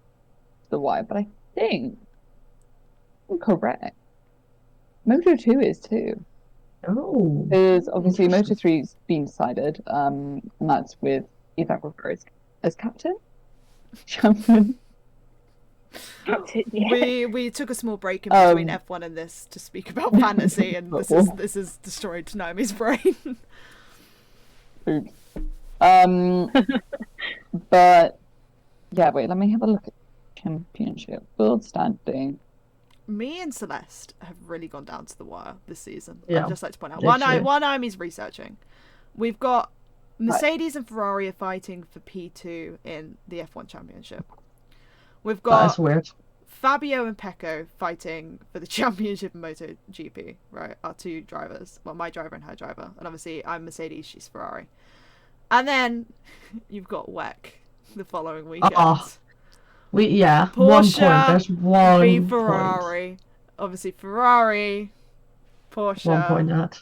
the wire. But I think I'm correct. Moto 2 is too. Oh. Because obviously Moto 3's been decided, and that's with Isaac Rivera as captain. Champion. Yeah. We took a small break in between F1 and this to speak about fantasy, and this is destroyed Naomi's brain. Oops. But yeah, wait, let me have a look at championship world standing. Me and Celeste have really gone down to the wire this season. Yeah, I'd just like to point out literally. while Naomi's researching, we've got Mercedes and Ferrari are fighting for P2 in the F1 Championship. We've That's got weird. Fabio and Pecco fighting for the championship in MotoGP, right? Our two drivers. Well, my driver and her driver. And obviously I'm Mercedes, she's Ferrari. And then you've got WEC the following weekend. Oh, 1 Porsche point. There's 1 v point. Ferrari. Obviously Ferrari, Porsche. 1 point yet.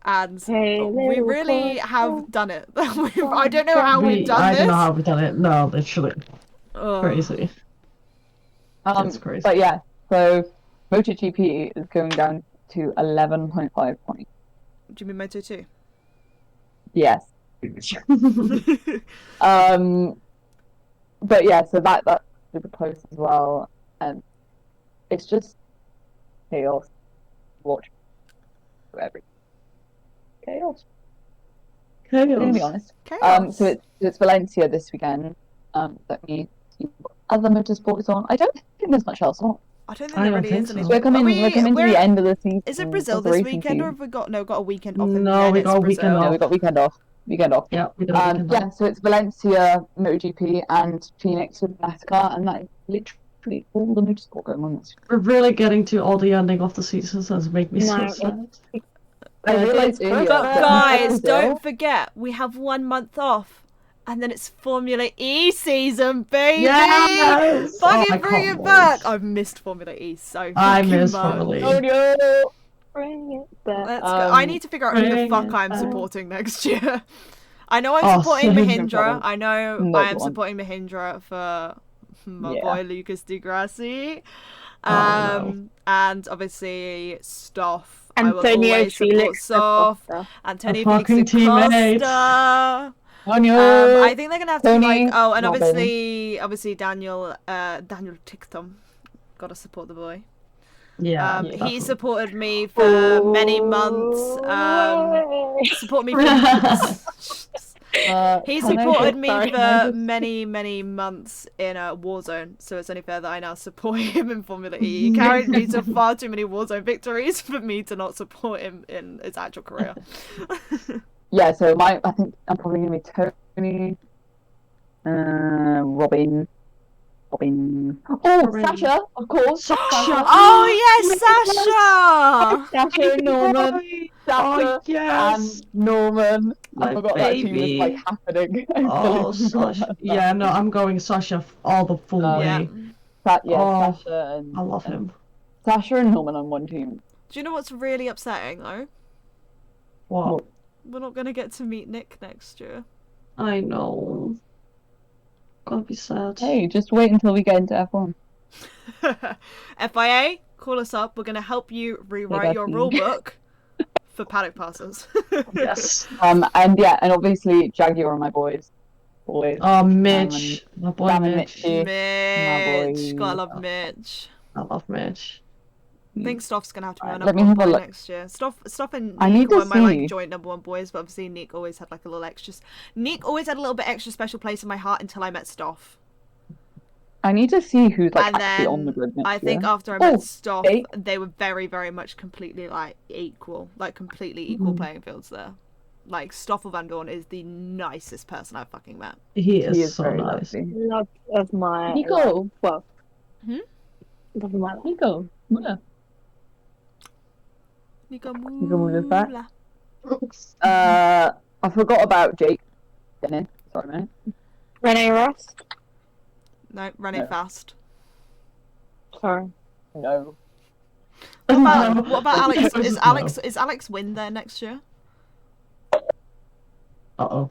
And Hey, we little really Porsche. have done it. I don't know how we've done I this. don't know how we've done it. No, literally. Ugh. Crazy. That's crazy. But yeah, so MotoGP is going down to 11.5 points. Do you mean Moto 2? Yes. But yeah, so that's super close as well, and it's just chaos. Watch every chaos. I'm gonna be honest. Chaos. So it's Valencia this weekend. Let me see what other motorsport is on. I don't think there's much else on. I don't think I there don't really think is so. anymore. We're coming to the end of the season. Is it Brazil of the this racing weekend, or season. have we got a weekend off and No, then we it's got a weekend Brazil? No, we got weekend off. Yeah, we got a weekend Yeah, off. so it's Valencia, MotoGP, and Phoenix with NASCAR, and that is literally all the motorsport going on. We're really getting to all the ending of the season, so it's making me so No, sad. I realized earlier But that guys, Brazil- don't forget, we have 1 month off. And then it's Formula E season, baby! Yes! Fucking I bring can't it back! wait. I've missed Formula E so I fucking miss much. Formula E. Oh no! Bring it back. Let's go. I need to figure out who the bring fuck it I'm back. supporting next year. I know I'm Oh, supporting same. Mahindra. problem. I know No I am one. supporting Mahindra for my Yeah. boy Lucas Di Grassi. Oh, no. And obviously Stoff. I will Antonio always support Felix Stoff. Acosta. Antonio A fucking Felix teammate. Acosta. Oh no! I think they're gonna have to be Tony like, oh, and Robin. obviously Daniel Ticktum. Gotta support the boy. Yeah, He definitely. supported me for many months. Support me for he Can I supported just- me sorry, for can I just- many months in Warzone, so it's only fair that I now support him in Formula E. He carried me to far too many Warzone victories for me to not support him in his actual career. Yeah, so I think I'm probably gonna be Tony, Robin. Oh, Robin. Sasha, of course. Sasha. Oh yes, Sasha! Sasha and Norman. Sasha Oh, yes. and Norman. I My forgot that team was baby. like happening. I Oh, totally forgot Sasha. about that. Yeah, no, I'm going Sasha all the full Yeah. way. Yeah, Oh, Sasha and I love him. Sasha and Norman on one team. Do you know what's really upsetting though? What? We're not gonna get to meet Nick next year. I know. Gonna be sad. Hey, just wait until we get into F1. FIA, call us up. We're gonna help you rewrite your definitely. rule book for paddock passes. Yes. And obviously Jaguar are my boys. Always. Oh, Mitch. My boy Sam and Mitch. Mitchie. Mitch, boy. gotta love Mitch. I love Mitch. I think Stoff's gonna have to be our Alright, let number me one have a boy look. next year. Stoff and I Neek need to were my like see. joint number one boys, but obviously Neek always had like a little extra. Neek always had a little bit extra special place in my heart until I met Stoff. I need to see who's like And actually then on the grid next I think year. after I met Oh, Stoff, Jake. they were very, very much completely like equal, like completely equal playing fields there. Like Stoffel Van Dorn is the nicest person I've fucking met. He He is is so very nice. lovely. Love of my Nico. well. Hmm? Love of my life. Nico. Yeah. Nico Mula's back. Mula. I forgot about Jake. Dennis. Sorry, man. Rene Rust. No, run it No. fast. Sorry. No. What about Alex? No. Is Alex Wynn there next year? Uh-oh.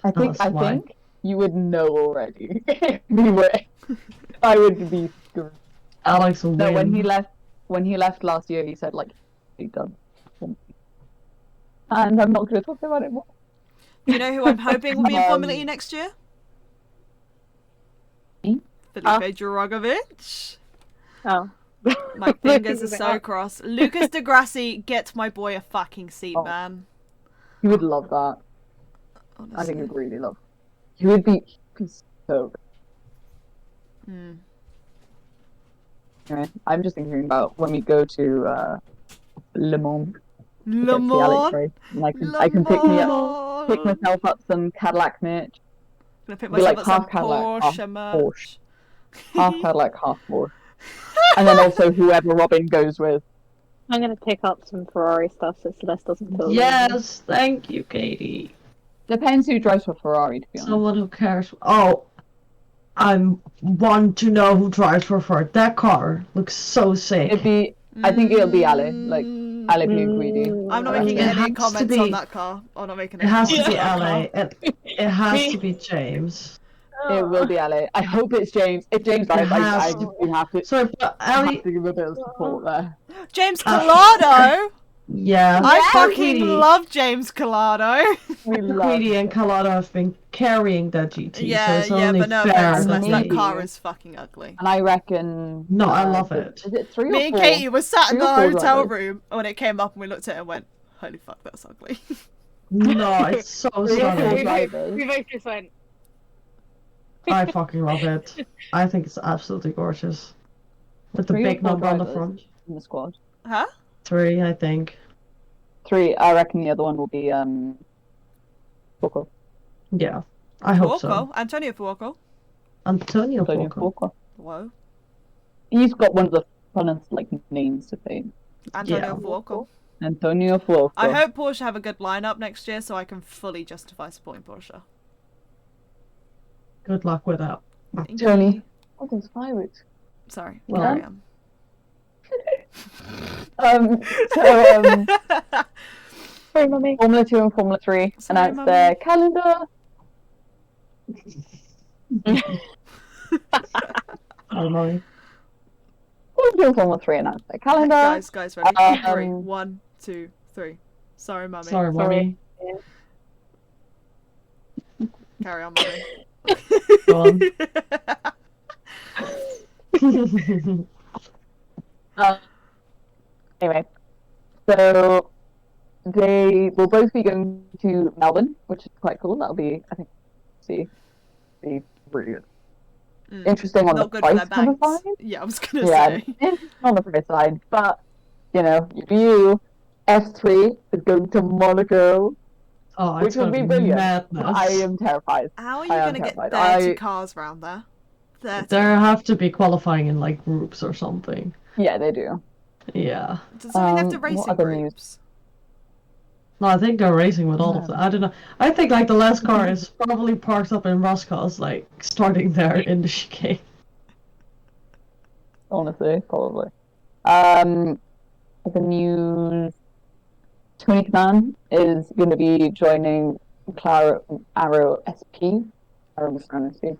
I think That's why. you would know already. We were. I would be screwed. Alex will No, win. when he left last year, he said like he's done. And I'm not going to talk about it more. Do you know who I'm hoping will be in Formula E Um, next year? Me? Felipe Drugovich. Oh. My fingers are so crossed. Lucas Di Grassi, get my boy a fucking seat, Oh. man. He would love that. I Honestly. think he'd really love. He would be so. Hmm. Anyway, I'm just thinking about when we go to Le Mans. Le get to the Alex Mans. race, and I Le can pick Mans. myself up some Cadillac merch, Gonna pick Be myself like up some half Cadillac, half Porsche merch. Porsche. half Cadillac, half Porsche, and then also whoever Robin goes with. I'm gonna pick up some Ferrari stuff so Celeste doesn't feel lonely. Yes, thank you, Katie. Depends who drives for Ferrari, to be honest. Someone who cares. Oh, I want to know who drives for Ford. That car looks so sick. I think it'll be Ale. Like, Ale Greedy. I'm not I making reckon. any has to comments be- on that car. I'm not making It any has comments to be on that LA. car. It has to be James. It will be Ale. I hope it's James. If James drives, has I to we have to. Sorry, but Have Ali. to give a bit of support there. James Collado! Yeah. I fucking Greedy. love James Collado. We love. Greedy and Colorado have been carrying that GT, so yeah, it's only but no fair offense, that Les, that he- car is fucking ugly. And I reckon. No, I love it. Is it 3 or 4? Me and Katie were sat in Three the or four hotel drivers. room when it came up and we looked at it and went, holy fuck, that's ugly. No, it's so Three or four stunning. drivers. We both just went. I fucking love it. I think it's absolutely gorgeous. With the 3 or big 4 number on the drivers front. in the squad. Huh? 3, I think. 3. I reckon the other one will be Foco. Yeah, I hope so. Fuoco. Antonio Fuoco. Antonio Antonio Foco. Foco. Whoa. He's got one of the funnest names to say. Antonio Yeah. Fuoco. Antonio Foco. I hope Porsche have a good lineup next year so I can fully justify supporting Porsche. Good luck with that. Thank Tony. you. Oh, there's fireworks. Sorry, Well- carry on. Sorry, mummy. Formula 2 and Formula 3 Sorry, announced Mummy. their calendar. Oh no. Formula 2 and Formula 3 announced their calendar. Guys, ready? Three. Um, 1, 2, 3. Sorry, mummy. Sorry, Mommy. Carry on, mummy. Go on. Anyway, so they will both be going to Melbourne, which is quite cool. That'll be, I think, be really good. Mm. Interesting on Not the good for their price kind of banks. side. Yeah, I was gonna Yeah, say. interesting on the price side, but you know, you F3 is going to Monaco. Oh, Which it's would gonna be be brilliant. madness. I am terrified. How are you I am gonna get terrified. 30 cars round there? 30. There have to be qualifying in like groups or something. Yeah, they do. Yeah. Does that mean they have to race what in other news? groups? No, I think they're racing with all of them. I don't know. I think like the last car is probably parked up in Roscoe's, like starting there in the chicane. Honestly, probably. Other news. Tony Kanaan is going to be joining Arrow SP, for the 500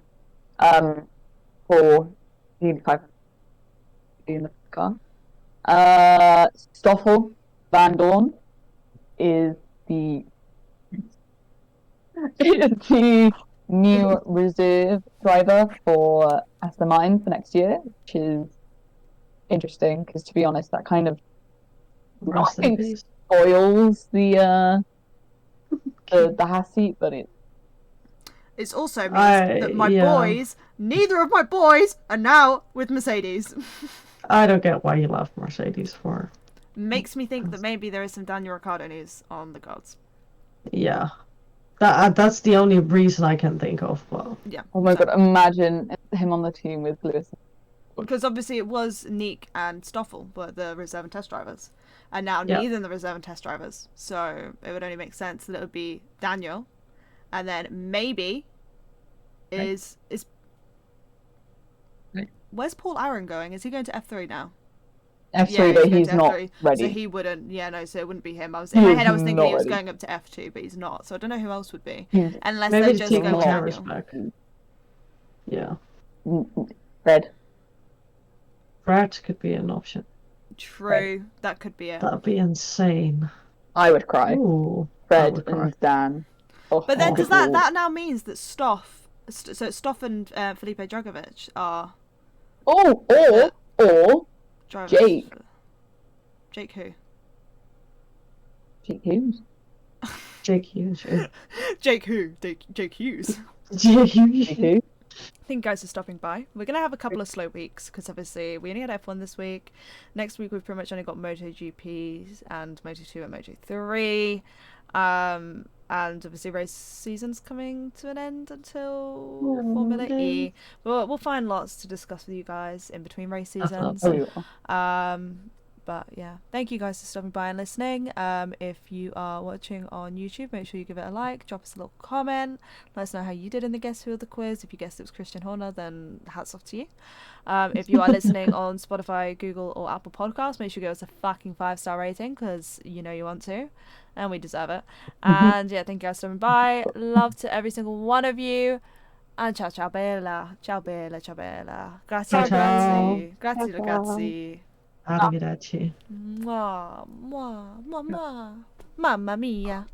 in the car. Stoffel Van Dorn is the new reserve driver for Aston Martin for next year, which is interesting because, to be honest, that kind of Rest in peace. spoils the Haas seat, but it It also means that my boys, neither of my boys, are now with Mercedes. I don't get why you left Mercedes for. Makes me think that maybe there is some Daniel Ricciardo news on the cards. Yeah. That's the only reason I can think of. Well, Yeah. oh my god, imagine him on the team with Lewis. Because obviously it was Nick and Stoffel were the reserve and test drivers. And now Yeah. neither of the reserve and test drivers. So it would only make sense that it would be Daniel. And then maybe is Right. where's Paul Aaron going? Is he going to F3 now? F3, but going he's to not F3. ready. So he wouldn't. Yeah, no. So it wouldn't be him. I was in my He head. is I was thinking not he was ready. going up to F2, but he's not. So I don't know who else would be, He's unless maybe they're to just take going with Norris Daniel. back. Yeah. Fred. Brad could be an option. True, that could be it. That'd be insane. I would cry. Ooh. I Fred would cry. and Dan. Oh, But then Oh, does good that now means that Stoff, so Stoff and Felipe Drugovich are lord. or drivers. Jake. Jake who? Jake Hughes. Jake Hughes. Yeah. Jake who? Jake Hughes. Jake Jake Hughes. Hughes. Thank you guys for stopping by. We're going to have a couple of slow weeks because obviously we only had F1 this week. Next week we've pretty much only got MotoGP and Moto2 and Moto3. And obviously race season's coming to an end until Formula E. But we'll find lots to discuss with you guys in between race seasons. Oh, yeah. But yeah, thank you guys for stopping by and listening. If you are watching on YouTube, make sure you give it a like, drop us a little comment, let us know how you did in the Guess Who of the quiz. If you guessed it was Christian Horner, then hats off to you. If you are listening on Spotify, Google, or Apple Podcasts, make sure you give us a fucking 5-star rating, because you know you want to, and we deserve it. And yeah, thank you guys for stopping by. Love to every single one of you. And ciao ciao bella. Ciao bella, ciao bella. Grazie Ciao, ciao. ragazzi. Grazie Ciao, ciao. ragazzi. Arrivederci. Mwah, mwah, mwah, mwah. Mamma mia.